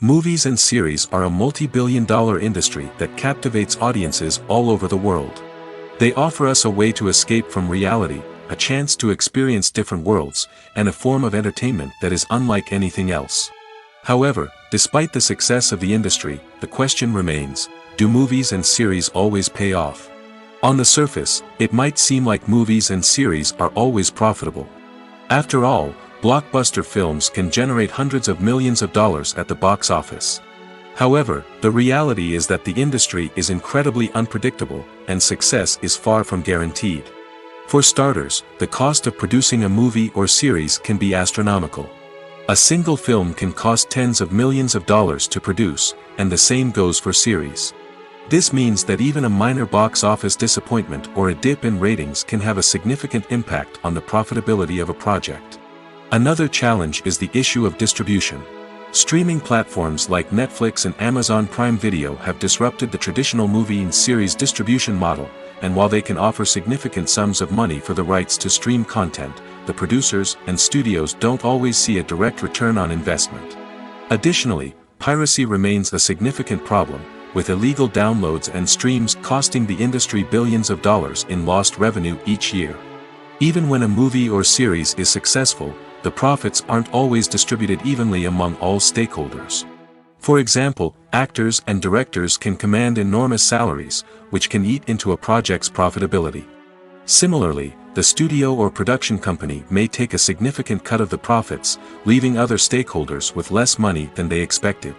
Movies and series are a multi-billion-dollar industry that captivates audiences all over the world. They offer us a way to escape from reality, a chance to experience different worlds, and a form of entertainment that is unlike anything else. However, despite the success of the industry, the question remains, do movies and series always pay off? On the surface, it might seem like movies and series are always profitable. After all, blockbuster films can generate hundreds of millions of dollars at the box office. However, the reality is that the industry is incredibly unpredictable, and success is far from guaranteed. For starters, the cost of producing a movie or series can be astronomical. A single film can cost tens of millions of dollars to produce, and the same goes for series. This means that even a minor box office disappointment or a dip in ratings can have a significant impact on the profitability of a project. Another challenge is the issue of distribution. Streaming platforms like Netflix and Amazon Prime Video have disrupted the traditional movie and series distribution model, and while they can offer significant sums of money for the rights to stream content, the producers and studios don't always see a direct return on investment. Additionally, piracy remains a significant problem, with illegal downloads and streams costing the industry billions of dollars in lost revenue each year. Even when a movie or series is successful, the profits aren't always distributed evenly among all stakeholders. For example, actors and directors can command enormous salaries, which can eat into a project's profitability. Similarly, the studio or production company may take a significant cut of the profits, leaving other stakeholders with less money than they expected.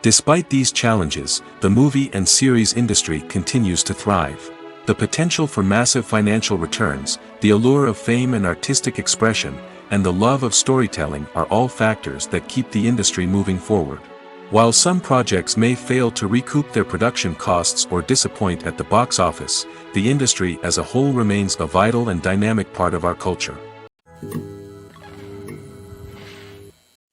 Despite these challenges, the movie and series industry continues to thrive. The potential for massive financial returns, the allure of fame and artistic expression, and the love of storytelling are all factors that keep the industry moving forward. While some projects may fail to recoup their production costs or disappoint at the box office, the industry as a whole remains a vital and dynamic part of our culture.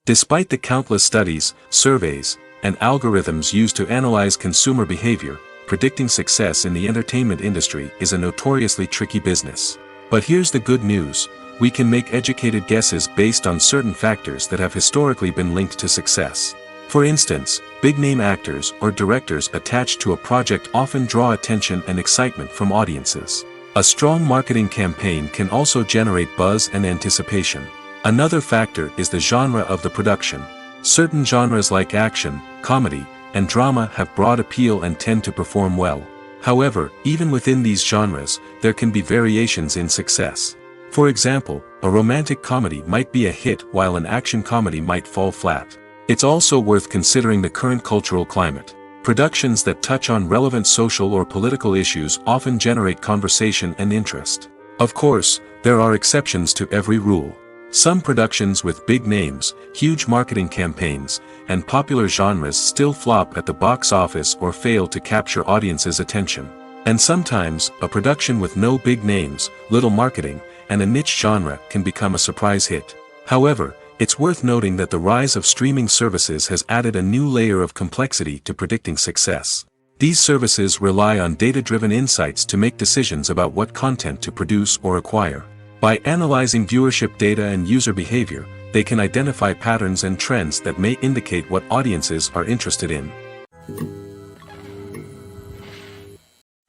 Despite the countless studies, surveys, and algorithms used to analyze consumer behavior, predicting success in the entertainment industry is a notoriously tricky business. But here's the good news. We can make educated guesses based on certain factors that have historically been linked to success. For instance, big-name actors or directors attached to a project often draw attention and excitement from audiences. A strong marketing campaign can also generate buzz and anticipation. Another factor is the genre of the production. Certain genres like action, comedy, and drama have broad appeal and tend to perform well. However, even within these genres, there can be variations in success. For example, a romantic comedy might be a hit while an action comedy might fall flat. It's also worth considering the current cultural climate. Productions that touch on relevant social or political issues often generate conversation and interest. Of course, there are exceptions to every rule. Some productions with big names, huge marketing campaigns, and popular genres still flop at the box office or fail to capture audiences' attention. And sometimes, a production with no big names, little marketing, and a niche genre can become a surprise hit. However, it's worth noting that the rise of streaming services has added a new layer of complexity to predicting success. These services rely on data-driven insights to make decisions about what content to produce or acquire. By analyzing viewership data and user behavior, they can identify patterns and trends that may indicate what audiences are interested in.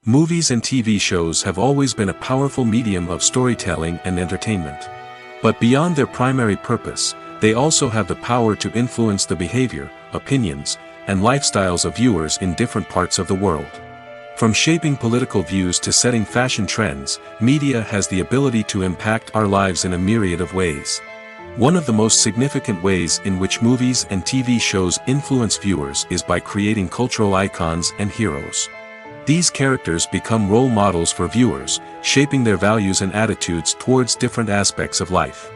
Movies and TV shows have always been a powerful medium of storytelling and entertainment. But beyond their primary purpose, they also have the power to influence the behavior, opinions, and lifestyles of viewers in different parts of the world. From shaping political views to setting fashion trends, media has the ability to impact our lives in a myriad of ways. One of the most significant ways in which movies and TV shows influence viewers is by creating cultural icons and heroes. These characters become role models for viewers, shaping their values and attitudes towards different aspects of life.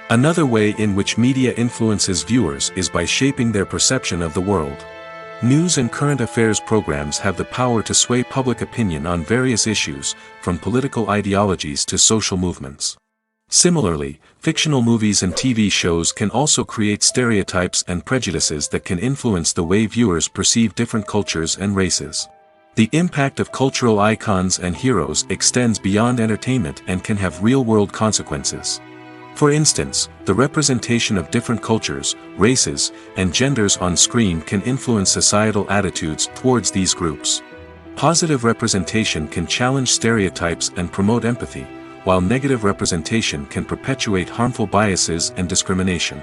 Another way in which media influences viewers is by shaping their perception of the world. News and current affairs programs have the power to sway public opinion on various issues, from political ideologies to social movements. Similarly, fictional movies and TV shows can also create stereotypes and prejudices that can influence the way viewers perceive different cultures and races. The impact of cultural icons and heroes extends beyond entertainment and can have real-world consequences. For instance, the representation of different cultures, races, and genders on screen can influence societal attitudes towards these groups. Positive representation can challenge stereotypes and promote empathy, while negative representation can perpetuate harmful biases and discrimination.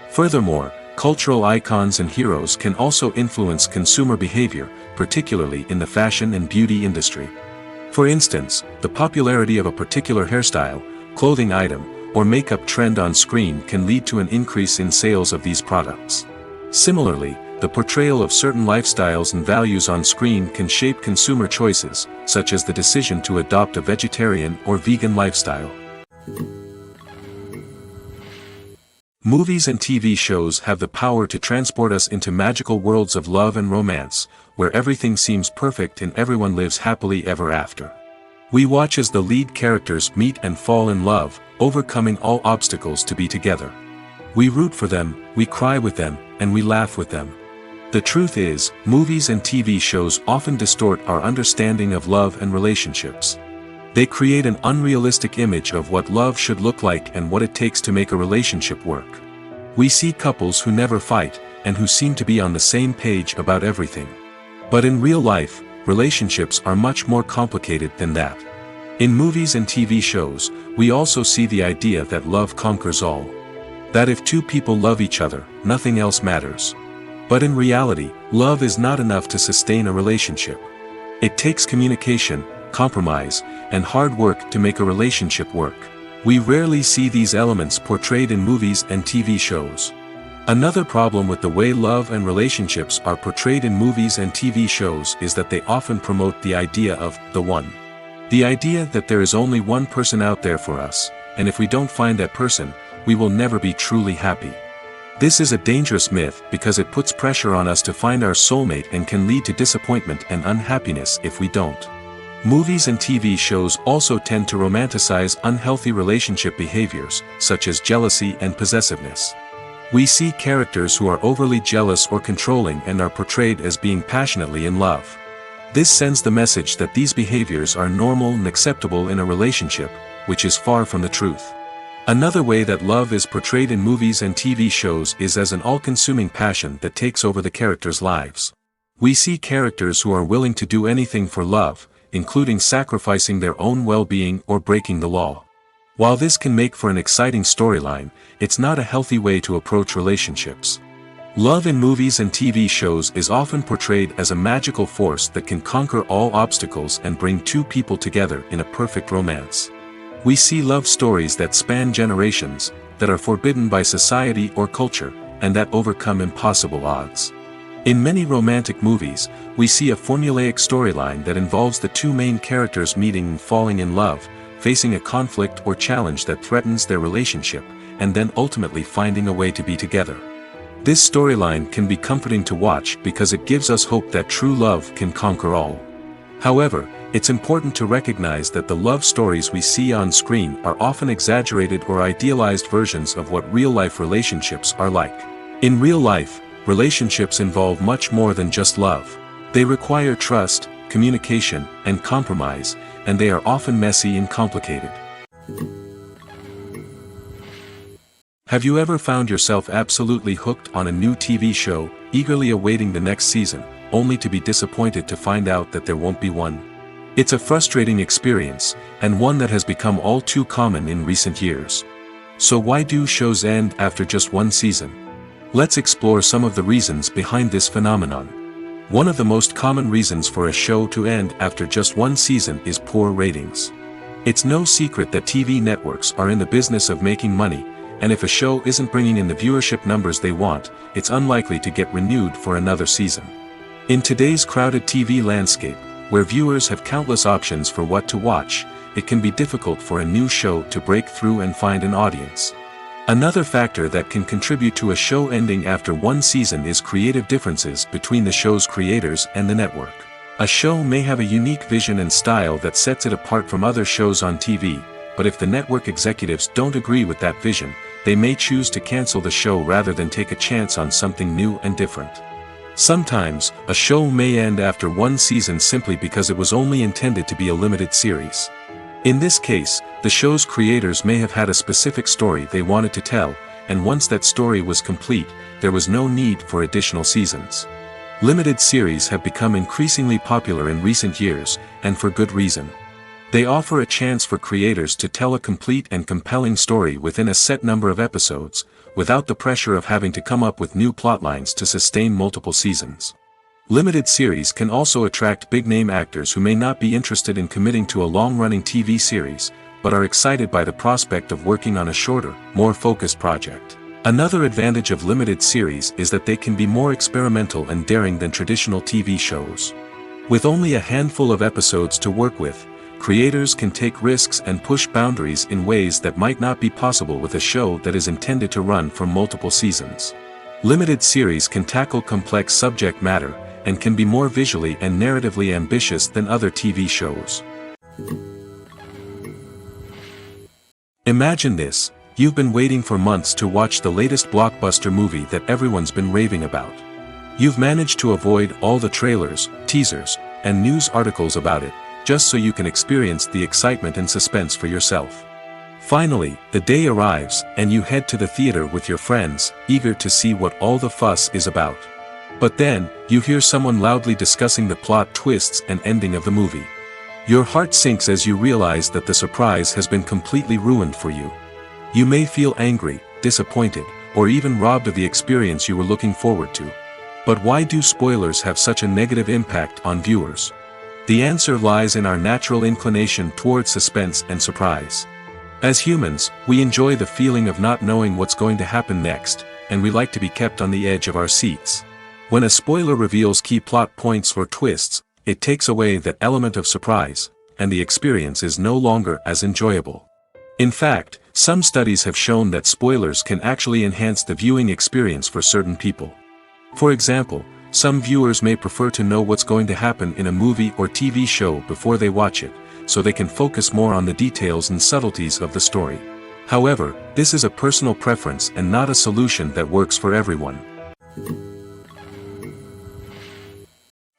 Furthermore, cultural icons and heroes can also influence consumer behavior, particularly in the fashion and beauty industry. For instance, the popularity of a particular hairstyle, clothing item, or makeup trend on screen can lead to an increase in sales of these products. Similarly, the portrayal of certain lifestyles and values on screen can shape consumer choices, such as the decision to adopt a vegetarian or vegan lifestyle. Movies and TV shows have the power to transport us into magical worlds of love and romance, where everything seems perfect and everyone lives happily ever after. We watch as the lead characters meet and fall in love, overcoming all obstacles to be together. We root for them, we cry with them, and we laugh with them. The truth is, movies and TV shows often distort our understanding of love and relationships. They create an unrealistic image of what love should look like and what it takes to make a relationship work. We see couples who never fight, and who seem to be on the same page about everything. But in real life, relationships are much more complicated than that. In movies and TV shows, we also see the idea that love conquers all. That if two people love each other, nothing else matters. But in reality, love is not enough to sustain a relationship. It takes communication, compromise, and hard work to make a relationship work. We rarely see these elements portrayed in movies and TV shows. Another problem with the way love and relationships are portrayed in movies and TV shows is that they often promote the idea of the one. The idea that there is only one person out there for us, and if we don't find that person, we will never be truly happy. This is a dangerous myth because it puts pressure on us to find our soulmate and can lead to disappointment and unhappiness if we don't. Movies and TV shows also tend to romanticize unhealthy relationship behaviors, such as jealousy and possessiveness. We see characters who are overly jealous or controlling and are portrayed as being passionately in love. This sends the message that these behaviors are normal and acceptable in a relationship, which is far from the truth. Another way that love is portrayed in movies and TV shows is as an all-consuming passion that takes over the characters' lives. We see characters who are willing to do anything for love, including sacrificing their own well-being or breaking the law. While this can make for an exciting storyline, it's not a healthy way to approach relationships. Love in movies and TV shows is often portrayed as a magical force that can conquer all obstacles and bring two people together in a perfect romance. We see love stories that span generations, that are forbidden by society or culture, and that overcome impossible odds. In many romantic movies, we see a formulaic storyline that involves the two main characters meeting and falling in love, facing a conflict or challenge that threatens their relationship, and then ultimately finding a way to be together. This storyline can be comforting to watch because it gives us hope that true love can conquer all. However, it's important to recognize that the love stories we see on screen are often exaggerated or idealized versions of what real-life relationships are like. In real life, relationships involve much more than just love. They require trust, communication, and compromise, and they are often messy and complicated. Have you ever found yourself absolutely hooked on a new TV show, eagerly awaiting the next season, only to be disappointed to find out that there won't be one? It's a frustrating experience, and one that has become all too common in recent years. So why do shows end after just one season? Let's explore some of the reasons behind this phenomenon. One of the most common reasons for a show to end after just one season is poor ratings. It's no secret that TV networks are in the business of making money, and if a show isn't bringing in the viewership numbers they want, it's unlikely to get renewed for another season. In today's crowded TV landscape, where viewers have countless options for what to watch, it can be difficult for a new show to break through and find an audience. Another factor that can contribute to a show ending after one season is creative differences between the show's creators and the network. A show may have a unique vision and style that sets it apart from other shows on TV, but if the network executives don't agree with that vision, they may choose to cancel the show rather than take a chance on something new and different. Sometimes, a show may end after one season simply because it was only intended to be a limited series. In this case, the show's creators may have had a specific story they wanted to tell, and once that story was complete, there was no need for additional seasons. Limited series have become increasingly popular in recent years, and for good reason. They offer a chance for creators to tell a complete and compelling story within a set number of episodes, without the pressure of having to come up with new plotlines to sustain multiple seasons. Limited series can also attract big-name actors who may not be interested in committing to a long-running TV series, but are excited by the prospect of working on a shorter, more focused project. Another advantage of limited series is that they can be more experimental and daring than traditional TV shows. With only a handful of episodes to work with, creators can take risks and push boundaries in ways that might not be possible with a show that is intended to run for multiple seasons. Limited series can tackle complex subject matter, and can be more visually and narratively ambitious than other TV shows. Imagine this: you've been waiting for months to watch the latest blockbuster movie that everyone's been raving about. You've managed to avoid all the trailers, teasers, and news articles about it, just so you can experience the excitement and suspense for yourself. Finally, the day arrives, and you head to the theater with your friends, eager to see what all the fuss is about. But then, you hear someone loudly discussing the plot twists and ending of the movie. Your heart sinks as you realize that the surprise has been completely ruined for you. You may feel angry, disappointed, or even robbed of the experience you were looking forward to. But why do spoilers have such a negative impact on viewers? The answer lies in our natural inclination toward suspense and surprise. As humans, we enjoy the feeling of not knowing what's going to happen next, and we like to be kept on the edge of our seats. When a spoiler reveals key plot points or twists, it takes away that element of surprise, and the experience is no longer as enjoyable. In fact, some studies have shown that spoilers can actually enhance the viewing experience for certain people. For example, some viewers may prefer to know what's going to happen in a movie or TV show before they watch it, so they can focus more on the details and subtleties of the story. However, this is a personal preference and not a solution that works for everyone.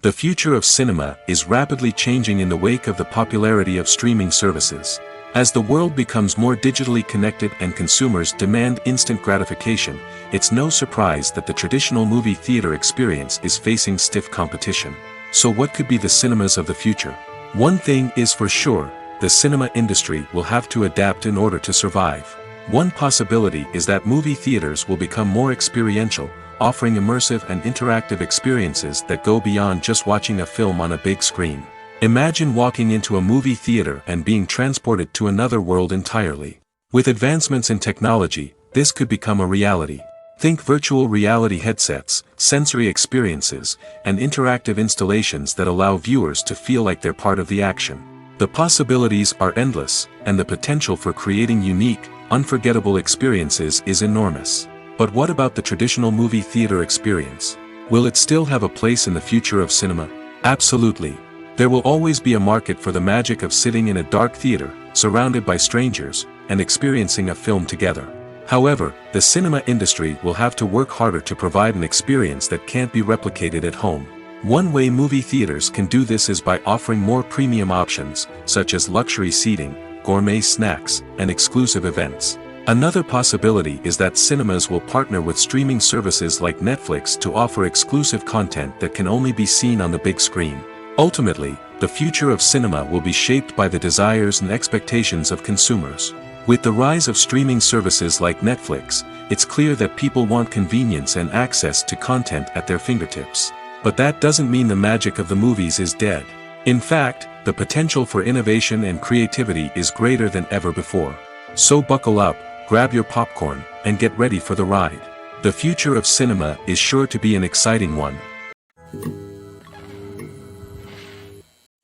The future of cinema is rapidly changing in the wake of the popularity of streaming services. As the world becomes more digitally connected and consumers demand instant gratification, it's no surprise that the traditional movie theater experience is facing stiff competition. So what could be the cinemas of the future? One thing is for sure: the cinema industry will have to adapt in order to survive. One possibility is that movie theaters will become more experiential, offering immersive and interactive experiences that go beyond just watching a film on a big screen. Imagine walking into a movie theater and being transported to another world entirely. With advancements in technology, this could become a reality. Think virtual reality headsets, sensory experiences, and interactive installations that allow viewers to feel like they're part of the action. The possibilities are endless, and the potential for creating unique, unforgettable experiences is enormous. But what about the traditional movie theater experience? Will it still have a place in the future of cinema? Absolutely. There will always be a market for the magic of sitting in a dark theater, surrounded by strangers, and experiencing a film together. However, the cinema industry will have to work harder to provide an experience that can't be replicated at home. One way movie theaters can do this is by offering more premium options, such as luxury seating, gourmet snacks, and exclusive events. Another possibility is that cinemas will partner with streaming services like Netflix to offer exclusive content that can only be seen on the big screen. Ultimately, the future of cinema will be shaped by the desires and expectations of consumers. With the rise of streaming services like Netflix, it's clear that people want convenience and access to content at their fingertips. But that doesn't mean the magic of the movies is dead. In fact, the potential for innovation and creativity is greater than ever before. So buckle up, grab your popcorn, and get ready for the ride. The future of cinema is sure to be an exciting one.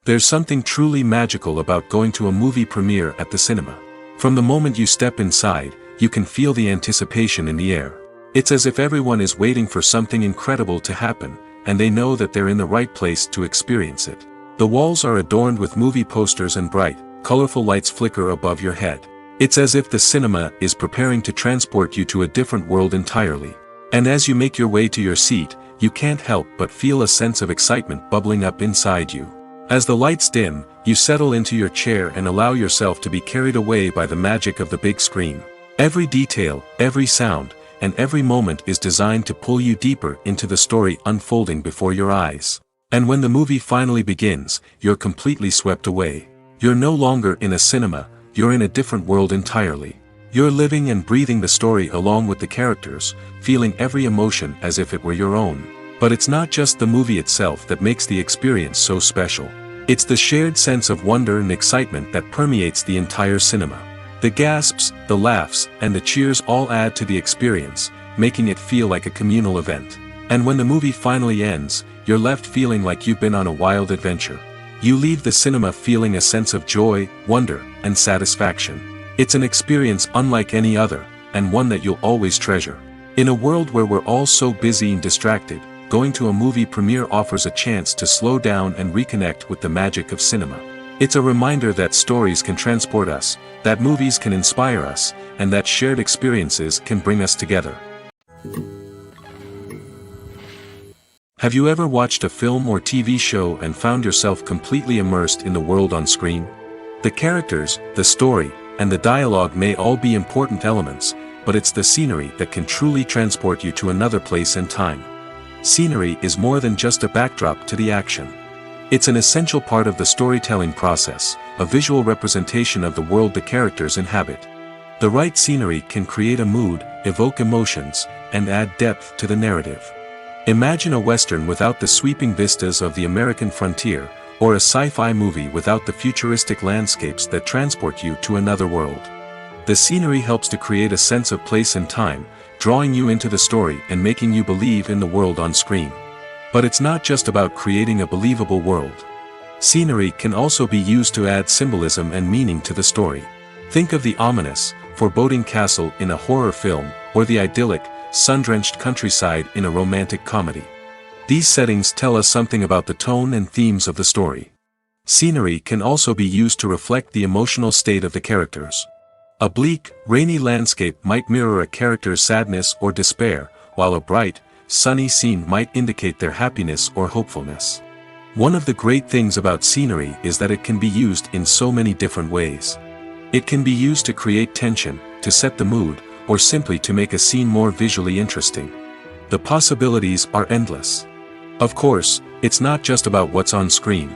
There's something truly magical about going to a movie premiere at the cinema. From the moment you step inside, you can feel the anticipation in the air. It's as if everyone is waiting for something incredible to happen, and they know that they're in the right place to experience it. The walls are adorned with movie posters and bright, colorful lights flicker above your head. It's as if the cinema is preparing to transport you to a different world entirely. And as you make your way to your seat, you can't help but feel a sense of excitement bubbling up inside you. As the lights dim, you settle into your chair and allow yourself to be carried away by the magic of the big screen. Every detail, every sound, and every moment is designed to pull you deeper into the story unfolding before your eyes. And when the movie finally begins, you're completely swept away. You're no longer in a cinema, you're in a different world entirely. You're living and breathing the story along with the characters, feeling every emotion as if it were your own. But it's not just the movie itself that makes the experience so special. It's the shared sense of wonder and excitement that permeates the entire cinema. The gasps, the laughs, and the cheers all add to the experience, making it feel like a communal event. And when the movie finally ends, you're left feeling like you've been on a wild adventure. You leave the cinema feeling a sense of joy, wonder, and satisfaction. It's an experience unlike any other, and one that you'll always treasure. In a world where we're all so busy and distracted, going to a movie premiere offers a chance to slow down and reconnect with the magic of cinema. It's a reminder that stories can transport us, that movies can inspire us, and that shared experiences can bring us together. Have you ever watched a film or TV show and found yourself completely immersed in the world on screen? The characters, the story, and the dialogue may all be important elements, but it's the scenery that can truly transport you to another place and time. Scenery is more than just a backdrop to the action. It's an essential part of the storytelling process, a visual representation of the world the characters inhabit. The right scenery can create a mood, evoke emotions, and add depth to the narrative. Imagine a Western without the sweeping vistas of the American frontier, or a sci-fi movie without the futuristic landscapes that transport you to another world. The scenery helps to create a sense of place and time, drawing you into the story and making you believe in the world on screen. But it's not just about creating a believable world. Scenery can also be used to add symbolism and meaning to the story. Think of the ominous, foreboding castle in a horror film, or the idyllic, sun-drenched countryside in a romantic comedy. These settings tell us something about the tone and themes of the story. Scenery can also be used to reflect the emotional state of the characters. A bleak, rainy landscape might mirror a character's sadness or despair, while a bright, sunny scene might indicate their happiness or hopefulness. One of the great things about scenery is that it can be used in so many different ways. It can be used to create tension, to set the mood, or simply to make a scene more visually interesting. The possibilities are endless. Of course, it's not just about what's on screen.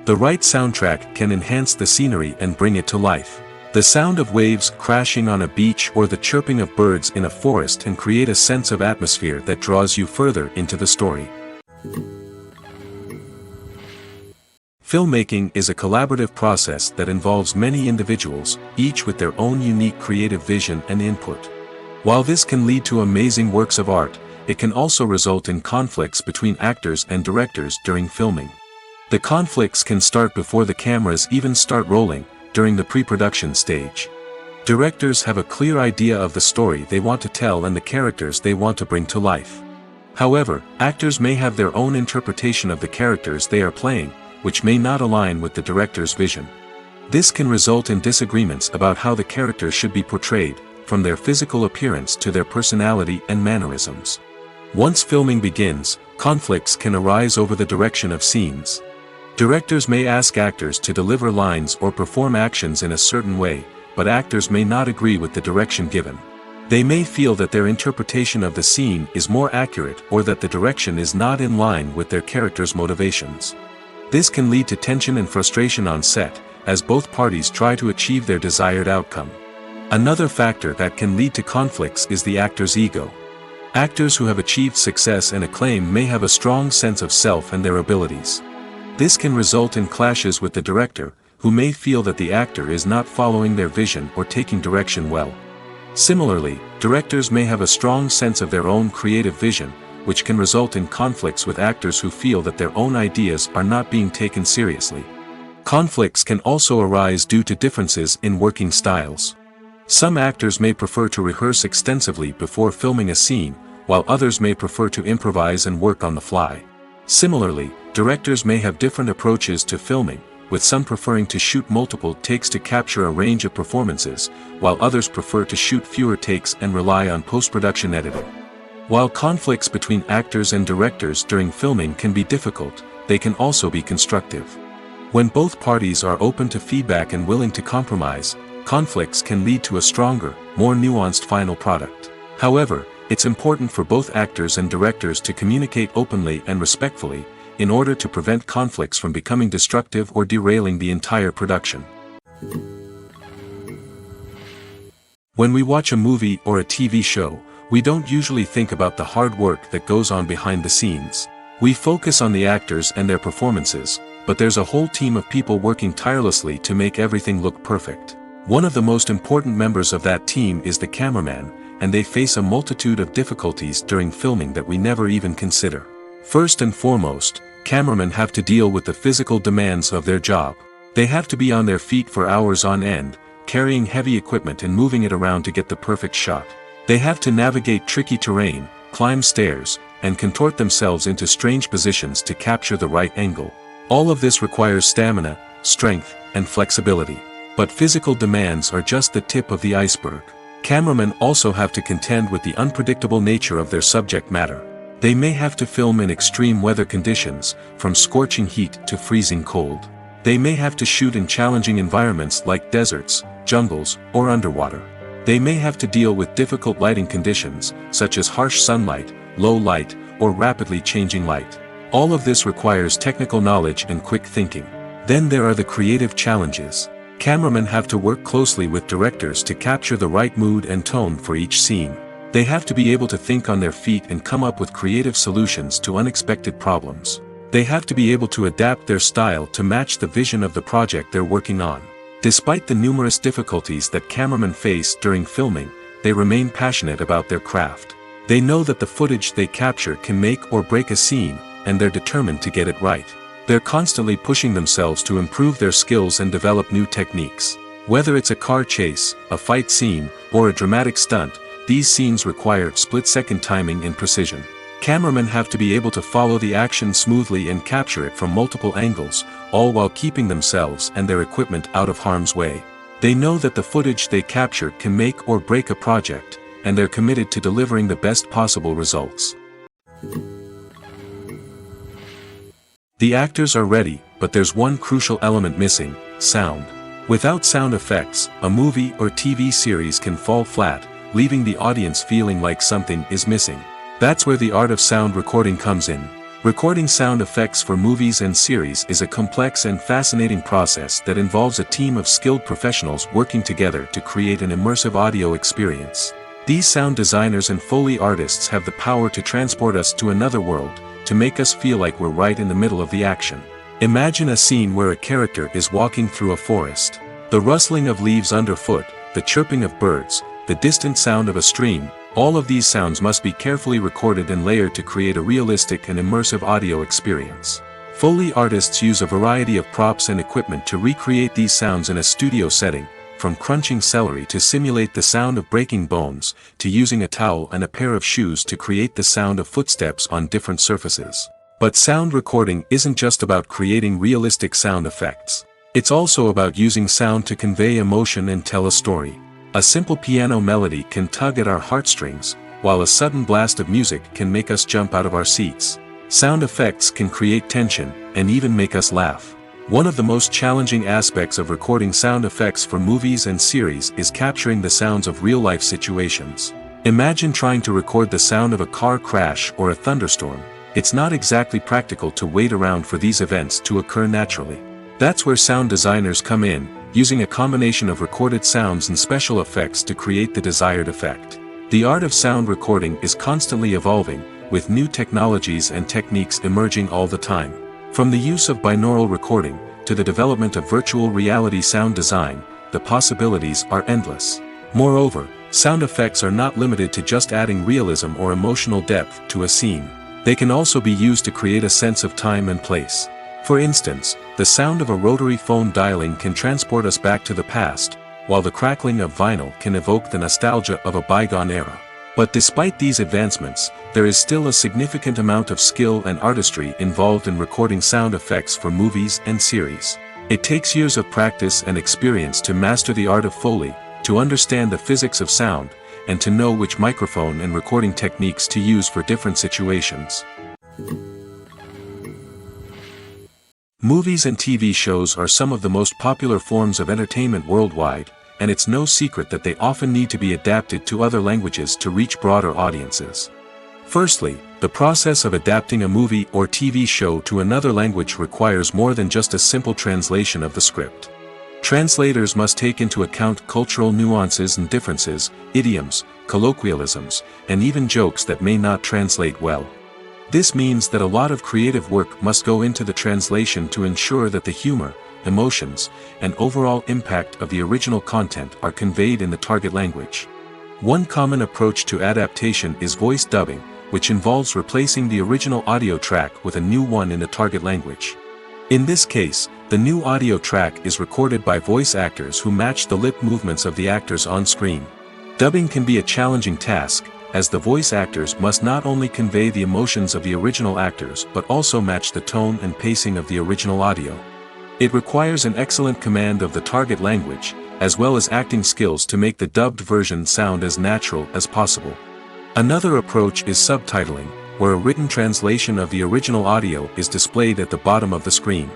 The right soundtrack can enhance the scenery and bring it to life. The sound of waves crashing on a beach or the chirping of birds in a forest can create a sense of atmosphere that draws you further into the story. Filmmaking is a collaborative process that involves many individuals, each with their own unique creative vision and input. While this can lead to amazing works of art, it can also result in conflicts between actors and directors during filming. The conflicts can start before the cameras even start rolling, during the pre-production stage. Directors have a clear idea of the story they want to tell and the characters they want to bring to life. However, actors may have their own interpretation of the characters they are playing, which may not align with the director's vision. This can result in disagreements about how the characters should be portrayed, from their physical appearance to their personality and mannerisms. Once filming begins, conflicts can arise over the direction of scenes. Directors may ask actors to deliver lines or perform actions in a certain way, but actors may not agree with the direction given. They may feel that their interpretation of the scene is more accurate or that the direction is not in line with their character's motivations. This can lead to tension and frustration on set, as both parties try to achieve their desired outcome. Another factor that can lead to conflicts is the actor's ego. Actors who have achieved success and acclaim may have a strong sense of self and their abilities. This can result in clashes with the director, who may feel that the actor is not following their vision or taking direction well. Similarly, directors may have a strong sense of their own creative vision, which can result in conflicts with actors who feel that their own ideas are not being taken seriously. Conflicts can also arise due to differences in working styles. Some actors may prefer to rehearse extensively before filming a scene, while others may prefer to improvise and work on the fly. Similarly, directors may have different approaches to filming, with some preferring to shoot multiple takes to capture a range of performances, while others prefer to shoot fewer takes and rely on post-production editing. While conflicts between actors and directors during filming can be difficult, they can also be constructive. When both parties are open to feedback and willing to compromise, conflicts can lead to a stronger, more nuanced final product. However, it's important for both actors and directors to communicate openly and respectfully, in order to prevent conflicts from becoming destructive or derailing the entire production. When we watch a movie or a TV show, we don't usually think about the hard work that goes on behind the scenes. We focus on the actors and their performances, but there's a whole team of people working tirelessly to make everything look perfect. One of the most important members of that team is the cameraman, and they face a multitude of difficulties during filming that we never even consider. First and foremost, cameramen have to deal with the physical demands of their job. They have to be on their feet for hours on end, carrying heavy equipment and moving it around to get the perfect shot. They have to navigate tricky terrain, climb stairs, and contort themselves into strange positions to capture the right angle. All of this requires stamina, strength, and flexibility. But physical demands are just the tip of the iceberg. Cameramen also have to contend with the unpredictable nature of their subject matter. They may have to film in extreme weather conditions, from scorching heat to freezing cold. They may have to shoot in challenging environments like deserts, jungles, or underwater. They may have to deal with difficult lighting conditions, such as harsh sunlight, low light, or rapidly changing light. All of this requires technical knowledge and quick thinking. Then there are the creative challenges. Cameramen have to work closely with directors to capture the right mood and tone for each scene. They have to be able to think on their feet and come up with creative solutions to unexpected problems. They have to be able to adapt their style to match the vision of the project they're working on. Despite the numerous difficulties that cameramen face during filming, they remain passionate about their craft. They know that the footage they capture can make or break a scene, and they're determined to get it right. They're constantly pushing themselves to improve their skills and develop new techniques. Whether it's a car chase, a fight scene, or a dramatic stunt, these scenes require split-second timing and precision. Cameramen have to be able to follow the action smoothly and capture it from multiple angles, all while keeping themselves and their equipment out of harm's way. They know that the footage they capture can make or break a project, and they're committed to delivering the best possible results. The actors are ready, but there's one crucial element missing: sound. Without sound effects, a movie or TV series can fall flat, leaving the audience feeling like something is missing. That's where the art of sound recording comes in. Recording sound effects for movies and series is a complex and fascinating process that involves a team of skilled professionals working together to create an immersive audio experience. These sound designers and Foley artists have the power to transport us to another world, to make us feel like we're right in the middle of the action. Imagine a scene where a character is walking through a forest. The rustling of leaves underfoot, the chirping of birds, the distant sound of a stream, all of these sounds must be carefully recorded and layered to create a realistic and immersive audio experience. Foley artists use a variety of props and equipment to recreate these sounds in a studio setting, from crunching celery to simulate the sound of breaking bones, to using a towel and a pair of shoes to create the sound of footsteps on different surfaces. But sound recording isn't just about creating realistic sound effects. It's also about using sound to convey emotion and tell a story. A simple piano melody can tug at our heartstrings, while a sudden blast of music can make us jump out of our seats. Sound effects can create tension, and even make us laugh. One of the most challenging aspects of recording sound effects for movies and series is capturing the sounds of real-life situations. Imagine trying to record the sound of a car crash or a thunderstorm. It's not exactly practical to wait around for these events to occur naturally. That's where sound designers come in, using a combination of recorded sounds and special effects to create the desired effect. The art of sound recording is constantly evolving, with new technologies and techniques emerging all the time. From the use of binaural recording, to the development of virtual reality sound design, the possibilities are endless. Moreover, sound effects are not limited to just adding realism or emotional depth to a scene. They can also be used to create a sense of time and place. For instance, the sound of a rotary phone dialing can transport us back to the past, while the crackling of vinyl can evoke the nostalgia of a bygone era. But despite these advancements, there is still a significant amount of skill and artistry involved in recording sound effects for movies and series. It takes years of practice and experience to master the art of Foley, to understand the physics of sound, and to know which microphone and recording techniques to use for different situations. Movies and TV shows are some of the most popular forms of entertainment worldwide, and it's no secret that they often need to be adapted to other languages to reach broader audiences. Firstly, the process of adapting a movie or TV show to another language requires more than just a simple translation of the script. Translators must take into account cultural nuances and differences, idioms, colloquialisms, and even jokes that may not translate well. This means that a lot of creative work must go into the translation to ensure that the humor, emotions, and overall impact of the original content are conveyed in the target language. One common approach to adaptation is voice dubbing, which involves replacing the original audio track with a new one in the target language. In this case, the new audio track is recorded by voice actors who match the lip movements of the actors on screen. Dubbing can be a challenging task, as the voice actors must not only convey the emotions of the original actors but also match the tone and pacing of the original audio. It requires an excellent command of the target language, as well as acting skills to make the dubbed version sound as natural as possible. Another approach is subtitling, where a written translation of the original audio is displayed at the bottom of the screen.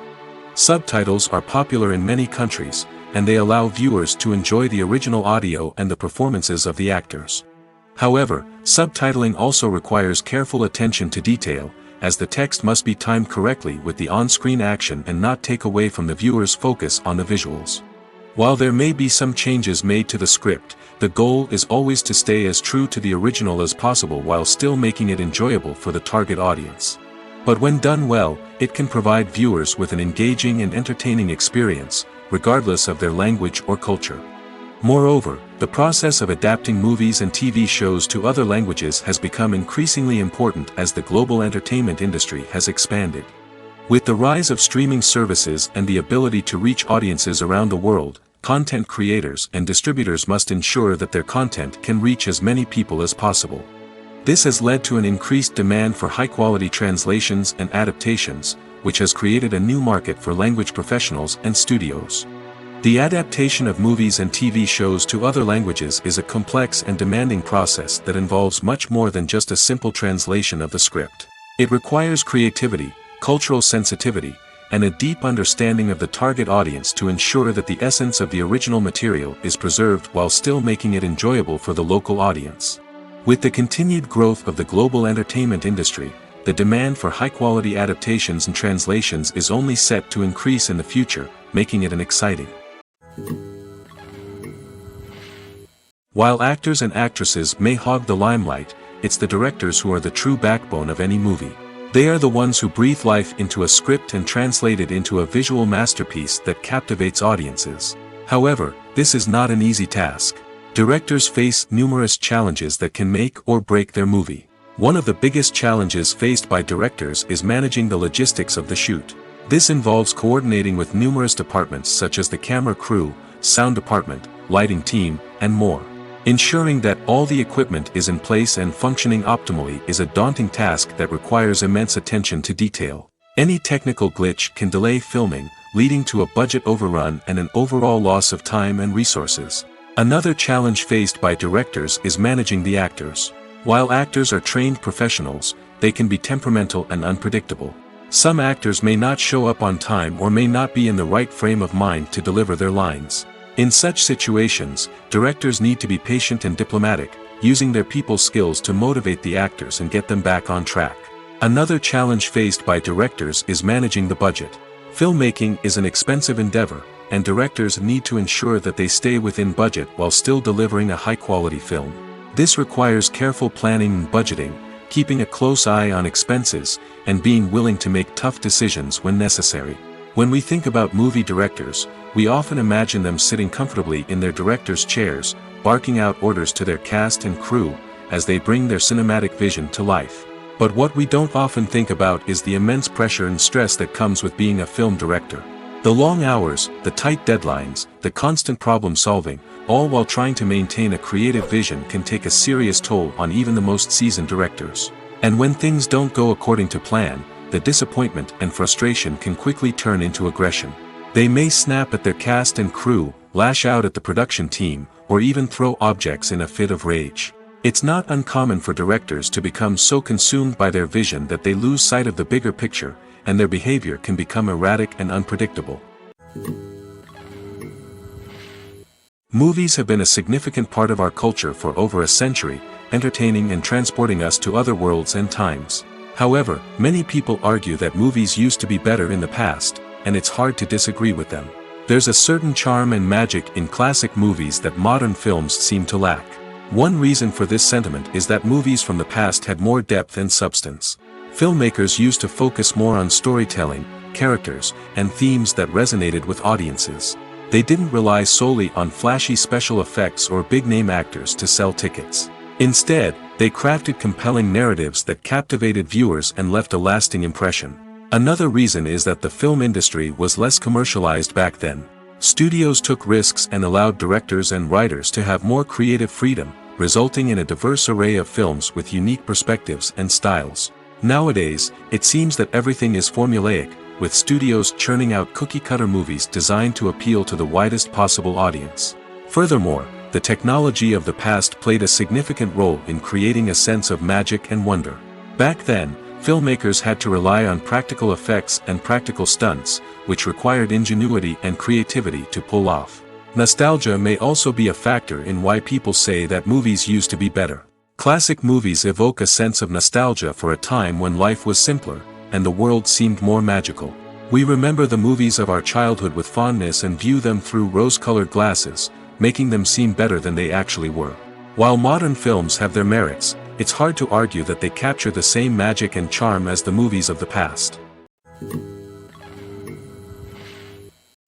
Subtitles are popular in many countries, and they allow viewers to enjoy the original audio and the performances of the actors. However, subtitling also requires careful attention to detail, as the text must be timed correctly with the on-screen action and not take away from the viewer's focus on the visuals. While there may be some changes made to the script, the goal is always to stay as true to the original as possible while still making it enjoyable for the target audience. But when done well, it can provide viewers with an engaging and entertaining experience, regardless of their language or culture. Moreover, the process of adapting movies and TV shows to other languages has become increasingly important as the global entertainment industry has expanded. With the rise of streaming services and the ability to reach audiences around the world, content creators and distributors must ensure that their content can reach as many people as possible. This has led to an increased demand for high-quality translations and adaptations, which has created a new market for language professionals and studios. The adaptation of movies and TV shows to other languages is a complex and demanding process that involves much more than just a simple translation of the script. It requires creativity, cultural sensitivity, and a deep understanding of the target audience to ensure that the essence of the original material is preserved while still making it enjoyable for the local audience. With the continued growth of the global entertainment industry, the demand for high-quality adaptations and translations is only set to increase in the future, making it an exciting. While actors and actresses may hog the limelight, it's the directors who are the true backbone of any movie. They are the ones who breathe life into a script and translate it into a visual masterpiece that captivates audiences. However, this is not an easy task. Directors face numerous challenges that can make or break their movie. One of the biggest challenges faced by directors is managing the logistics of the shoot. This involves coordinating with numerous departments such as the camera crew, sound department, lighting team, and more. Ensuring that all the equipment is in place and functioning optimally is a daunting task that requires immense attention to detail. Any technical glitch can delay filming, leading to a budget overrun and an overall loss of time and resources. Another challenge faced by directors is managing the actors. While actors are trained professionals, they can be temperamental and unpredictable. Some actors may not show up on time or may not be in the right frame of mind to deliver their lines. In such situations, directors need to be patient and diplomatic, using their people skills to motivate the actors and get them back on track. Another challenge faced by directors is managing the budget. Filmmaking is an expensive endeavor, and directors need to ensure that they stay within budget while still delivering a high-quality film. This requires careful planning and budgeting, keeping a close eye on expenses, and being willing to make tough decisions when necessary. When we think about movie directors, we often imagine them sitting comfortably in their director's chairs, barking out orders to their cast and crew, as they bring their cinematic vision to life. But what we don't often think about is the immense pressure and stress that comes with being a film director. The long hours, the tight deadlines, the constant problem solving, all while trying to maintain a creative vision can take a serious toll on even the most seasoned directors. And when things don't go according to plan, the disappointment and frustration can quickly turn into aggression. They may snap at their cast and crew, lash out at the production team, or even throw objects in a fit of rage. It's not uncommon for directors to become so consumed by their vision that they lose sight of the bigger picture, and their behavior can become erratic and unpredictable. Movies have been a significant part of our culture for over a century, entertaining and transporting us to other worlds and times. However, many people argue that movies used to be better in the past, and it's hard to disagree with them. There's a certain charm and magic in classic movies that modern films seem to lack. One reason for this sentiment is that movies from the past had more depth and substance. Filmmakers used to focus more on storytelling, characters, and themes that resonated with audiences. They didn't rely solely on flashy special effects or big-name actors to sell tickets. Instead, they crafted compelling narratives that captivated viewers and left a lasting impression. Another reason is that the film industry was less commercialized back then. Studios took risks and allowed directors and writers to have more creative freedom, resulting in a diverse array of films with unique perspectives and styles. Nowadays, it seems that everything is formulaic, with studios churning out cookie-cutter movies designed to appeal to the widest possible audience. Furthermore, the technology of the past played a significant role in creating a sense of magic and wonder. Back then, filmmakers had to rely on practical effects and practical stunts, which required ingenuity and creativity to pull off. Nostalgia may also be a factor in why people say that movies used to be better. Classic movies evoke a sense of nostalgia for a time when life was simpler, and the world seemed more magical. We remember the movies of our childhood with fondness and view them through rose-colored glasses, making them seem better than they actually were. While modern films have their merits, it's hard to argue that they capture the same magic and charm as the movies of the past.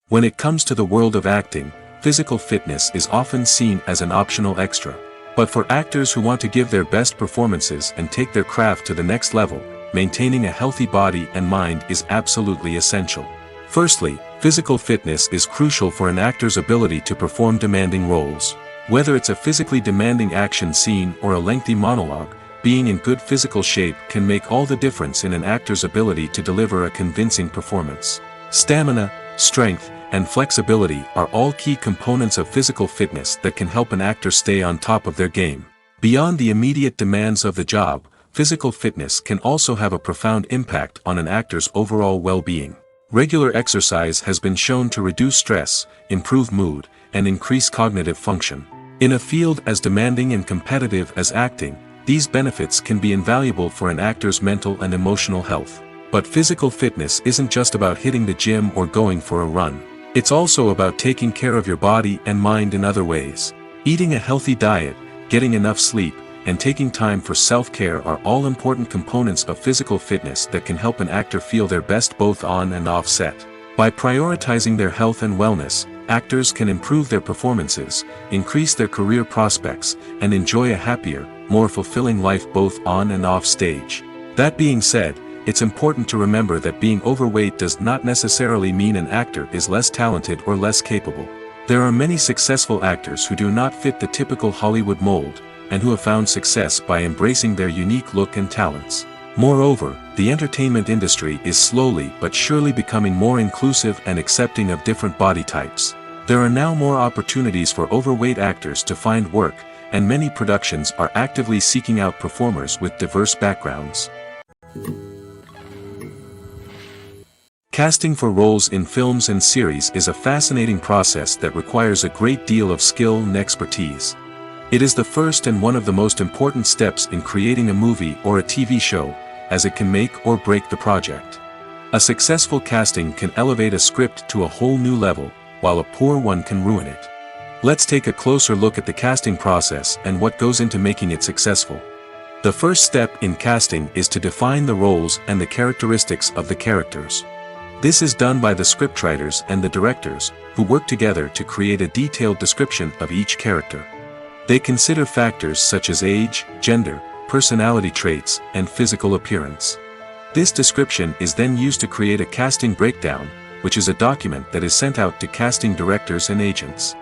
When it comes to the world of acting, physical fitness is often seen as an optional extra. But for actors who want to give their best performances and take their craft to the next level, maintaining a healthy body and mind is absolutely essential. Firstly, physical fitness is crucial for an actor's ability to perform demanding roles. Whether it's a physically demanding action scene or a lengthy monologue, being in good physical shape can make all the difference in an actor's ability to deliver a convincing performance. Stamina, strength, and flexibility are all key components of physical fitness that can help an actor stay on top of their game. Beyond the immediate demands of the job, physical fitness can also have a profound impact on an actor's overall well-being. Regular exercise has been shown to reduce stress, improve mood, and increase cognitive function. In a field as demanding and competitive as acting, these benefits can be invaluable for an actor's mental and emotional health. But physical fitness isn't just about hitting the gym or going for a run. It's also about taking care of your body and mind in other ways. Eating a healthy diet, getting enough sleep, and taking time for self-care are all important components of physical fitness that can help an actor feel their best both on and off set. By prioritizing their health and wellness, actors can improve their performances, increase their career prospects, and enjoy a happier, more fulfilling life both on and off stage. That being said, it's important to remember that being overweight does not necessarily mean an actor is less talented or less capable. There are many successful actors who do not fit the typical Hollywood mold, and who have found success by embracing their unique look and talents. Moreover, the entertainment industry is slowly but surely becoming more inclusive and accepting of different body types. There are now more opportunities for overweight actors to find work, and many productions are actively seeking out performers with diverse backgrounds. Casting for roles in films and series is a fascinating process that requires a great deal of skill and expertise. It is the first and one of the most important steps in creating a movie or a TV show, as it can make or break the project. A successful casting can elevate a script to a whole new level, while a poor one can ruin it. Let's take a closer look at the casting process and what goes into making it successful. The first step in casting is to define the roles and the characteristics of the characters. This is done by the scriptwriters and the directors, who work together to create a detailed description of each character. They consider factors such as age, gender, personality traits, and physical appearance. This description is then used to create a casting breakdown, which is a document that is sent out to casting directors and agents.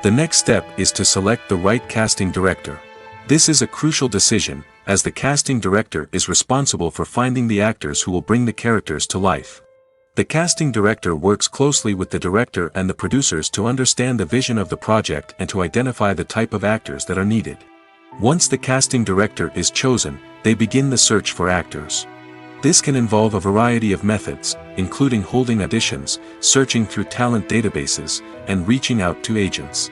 The next step is to select the right casting director. This is a crucial decision, as the casting director is responsible for finding the actors who will bring the characters to life. The casting director works closely with the director and the producers to understand the vision of the project and to identify the type of actors that are needed. Once the casting director is chosen, they begin the search for actors. This can involve a variety of methods, including holding auditions, searching through talent databases, and reaching out to agents.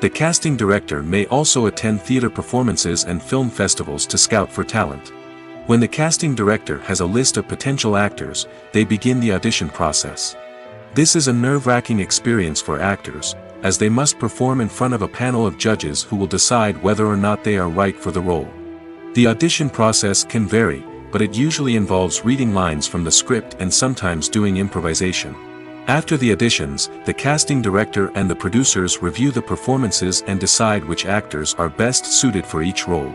The casting director may also attend theater performances and film festivals to scout for talent. When the casting director has a list of potential actors, they begin the audition process. This is a nerve-wracking experience for actors, as they must perform in front of a panel of judges who will decide whether or not they are right for the role. The audition process can vary, but it usually involves reading lines from the script and sometimes doing improvisation. After the auditions, the casting director and the producers review the performances and decide which actors are best suited for each role.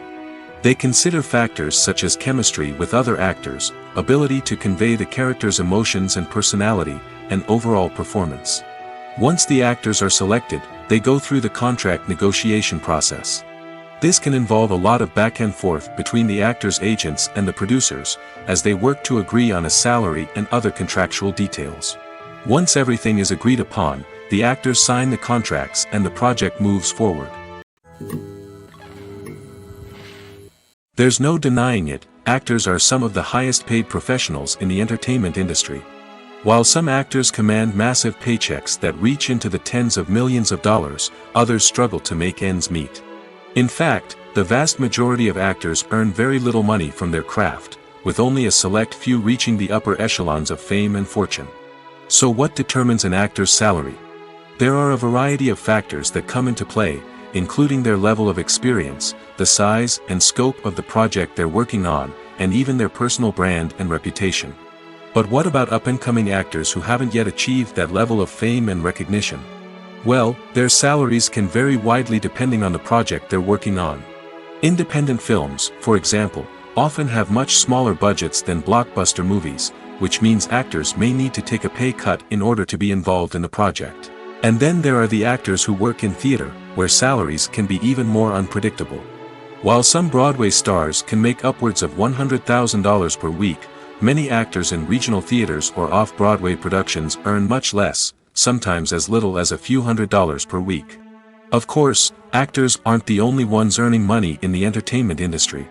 They consider factors such as chemistry with other actors, ability to convey the character's emotions and personality, and overall performance. Once the actors are selected, they go through the contract negotiation process. This can involve a lot of back and forth between the actors' agents and the producers, as they work to agree on a salary and other contractual details. Once everything is agreed upon, the actors sign the contracts and the project moves forward. There's no denying it, actors are some of the highest paid professionals in the entertainment industry. While some actors command massive paychecks that reach into the tens of millions of dollars, others struggle to make ends meet. In fact, the vast majority of actors earn very little money from their craft, with only a select few reaching the upper echelons of fame and fortune. So what determines an actor's salary? There are a variety of factors that come into play, including their level of experience, the size and scope of the project they're working on, and even their personal brand and reputation. But what about up-and-coming actors who haven't yet achieved that level of fame and recognition? Well, their salaries can vary widely depending on the project they're working on. Independent films, for example, often have much smaller budgets than blockbuster movies, which means actors may need to take a pay cut in order to be involved in the project. And then there are the actors who work in theater, where salaries can be even more unpredictable. While some Broadway stars can make upwards of $100,000 per week, many actors in regional theaters or off-Broadway productions earn much less, sometimes as little as a few $100s per week. Of course, actors aren't the only ones earning money in the entertainment industry.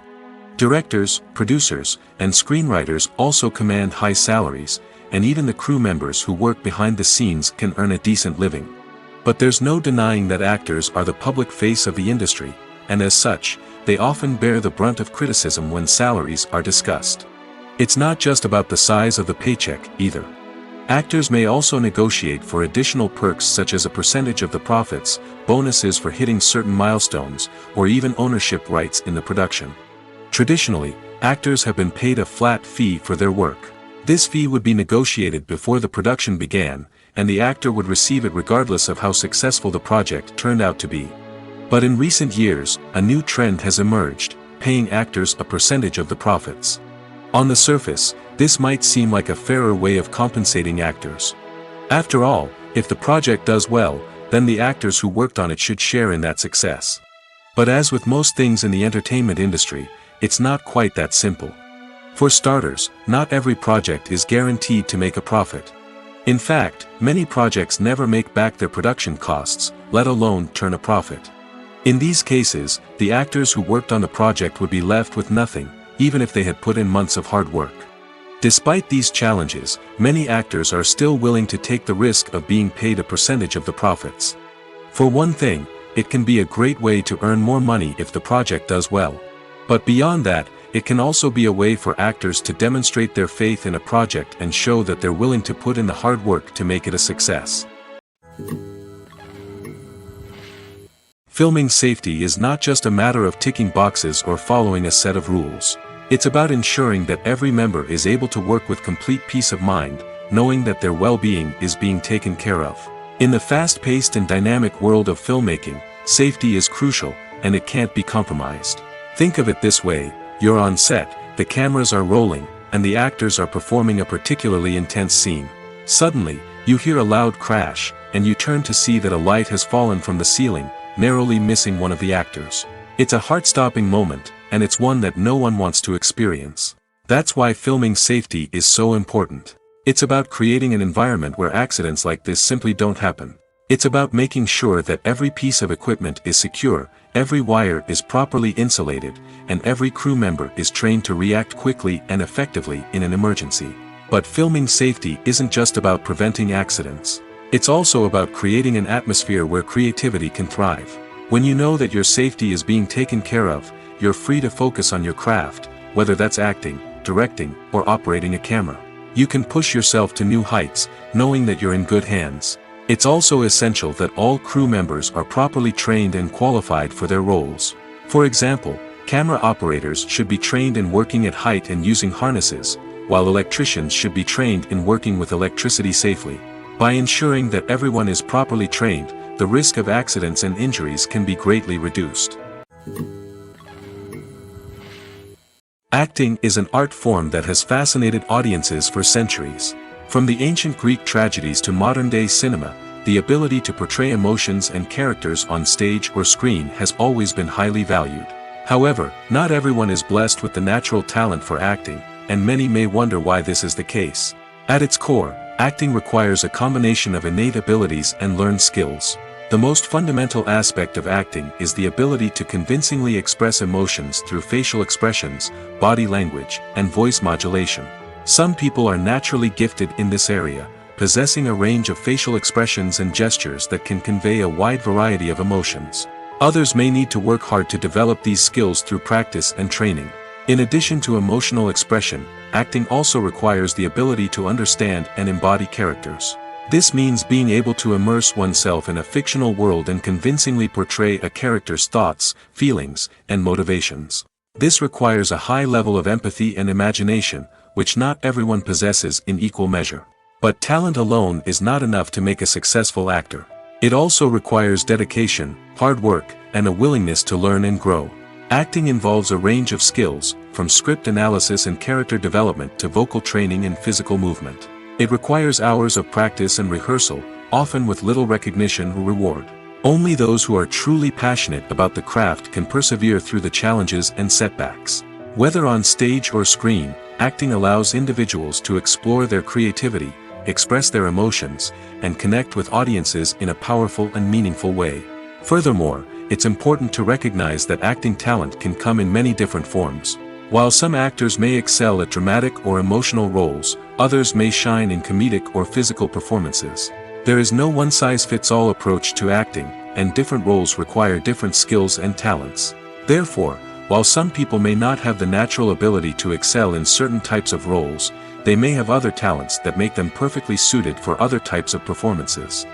Directors, producers, and screenwriters also command high salaries, and even the crew members who work behind the scenes can earn a decent living. But there's no denying that actors are the public face of the industry, and as such, they often bear the brunt of criticism when salaries are discussed. It's not just about the size of the paycheck, either. Actors may also negotiate for additional perks such as a percentage of the profits, bonuses for hitting certain milestones, or even ownership rights in the production. Traditionally, actors have been paid a flat fee for their work. This fee would be negotiated before the production began, and the actor would receive it regardless of how successful the project turned out to be. But in recent years, a new trend has emerged, paying actors a percentage of the profits. On the surface, this might seem like a fairer way of compensating actors. After all, if the project does well, then the actors who worked on it should share in that success. But as with most things in the entertainment industry, it's not quite that simple. For starters, not every project is guaranteed to make a profit. In fact, many projects never make back their production costs, let alone turn a profit. In these cases, the actors who worked on the project would be left with nothing, even if they had put in months of hard work. Despite these challenges, many actors are still willing to take the risk of being paid a percentage of the profits. For one thing, it can be a great way to earn more money if the project does well. But beyond that, it can also be a way for actors to demonstrate their faith in a project and show that they're willing to put in the hard work to make it a success. Filming safety is not just a matter of ticking boxes or following a set of rules. It's about ensuring that every member is able to work with complete peace of mind, knowing that their well-being is being taken care of. In the fast-paced and dynamic world of filmmaking, safety is crucial, and it can't be compromised. Think of it this way: you're on set, the cameras are rolling, and the actors are performing a particularly intense scene. Suddenly, you hear a loud crash, and you turn to see that a light has fallen from the ceiling, narrowly missing one of the actors. It's a heart-stopping moment, and it's one that no one wants to experience. That's why filming safety is so important. It's about creating an environment where accidents like this simply don't happen. It's about making sure that every piece of equipment is secure, every wire is properly insulated, and every crew member is trained to react quickly and effectively in an emergency. But filming safety isn't just about preventing accidents. It's also about creating an atmosphere where creativity can thrive. When you know that your safety is being taken care of, you're free to focus on your craft, whether that's acting, directing, or operating a camera. You can push yourself to new heights, knowing that you're in good hands. It's also essential that all crew members are properly trained and qualified for their roles. For example, camera operators should be trained in working at height and using harnesses, while electricians should be trained in working with electricity safely. By ensuring that everyone is properly trained, the risk of accidents and injuries can be greatly reduced. Acting is an art form that has fascinated audiences for centuries. From the ancient Greek tragedies to modern-day cinema, the ability to portray emotions and characters on stage or screen has always been highly valued. However, not everyone is blessed with the natural talent for acting, and many may wonder why this is the case. At its core, acting requires a combination of innate abilities and learned skills. The most fundamental aspect of acting is the ability to convincingly express emotions through facial expressions, body language, and voice modulation. Some people are naturally gifted in this area, possessing a range of facial expressions and gestures that can convey a wide variety of emotions. Others may need to work hard to develop these skills through practice and training. In addition to emotional expression, acting also requires the ability to understand and embody characters. This means being able to immerse oneself in a fictional world and convincingly portray a character's thoughts, feelings, and motivations. This requires a high level of empathy and imagination, which not everyone possesses in equal measure. But talent alone is not enough to make a successful actor. It also requires dedication, hard work, and a willingness to learn and grow. Acting involves a range of skills, from script analysis and character development to vocal training and physical movement. It requires hours of practice and rehearsal, often with little recognition or reward. Only those who are truly passionate about the craft can persevere through the challenges and setbacks. Whether on stage or screen, acting allows individuals to explore their creativity, express their emotions, and connect with audiences in a powerful and meaningful way. Furthermore, it's important to recognize that acting talent can come in many different forms. While some actors may excel at dramatic or emotional roles, others may shine in comedic or physical performances. There is no one-size-fits-all approach to acting, and different roles require different skills and talents. Therefore, while some people may not have the natural ability to excel in certain types of roles, they may have other talents that make them perfectly suited for other types of performances.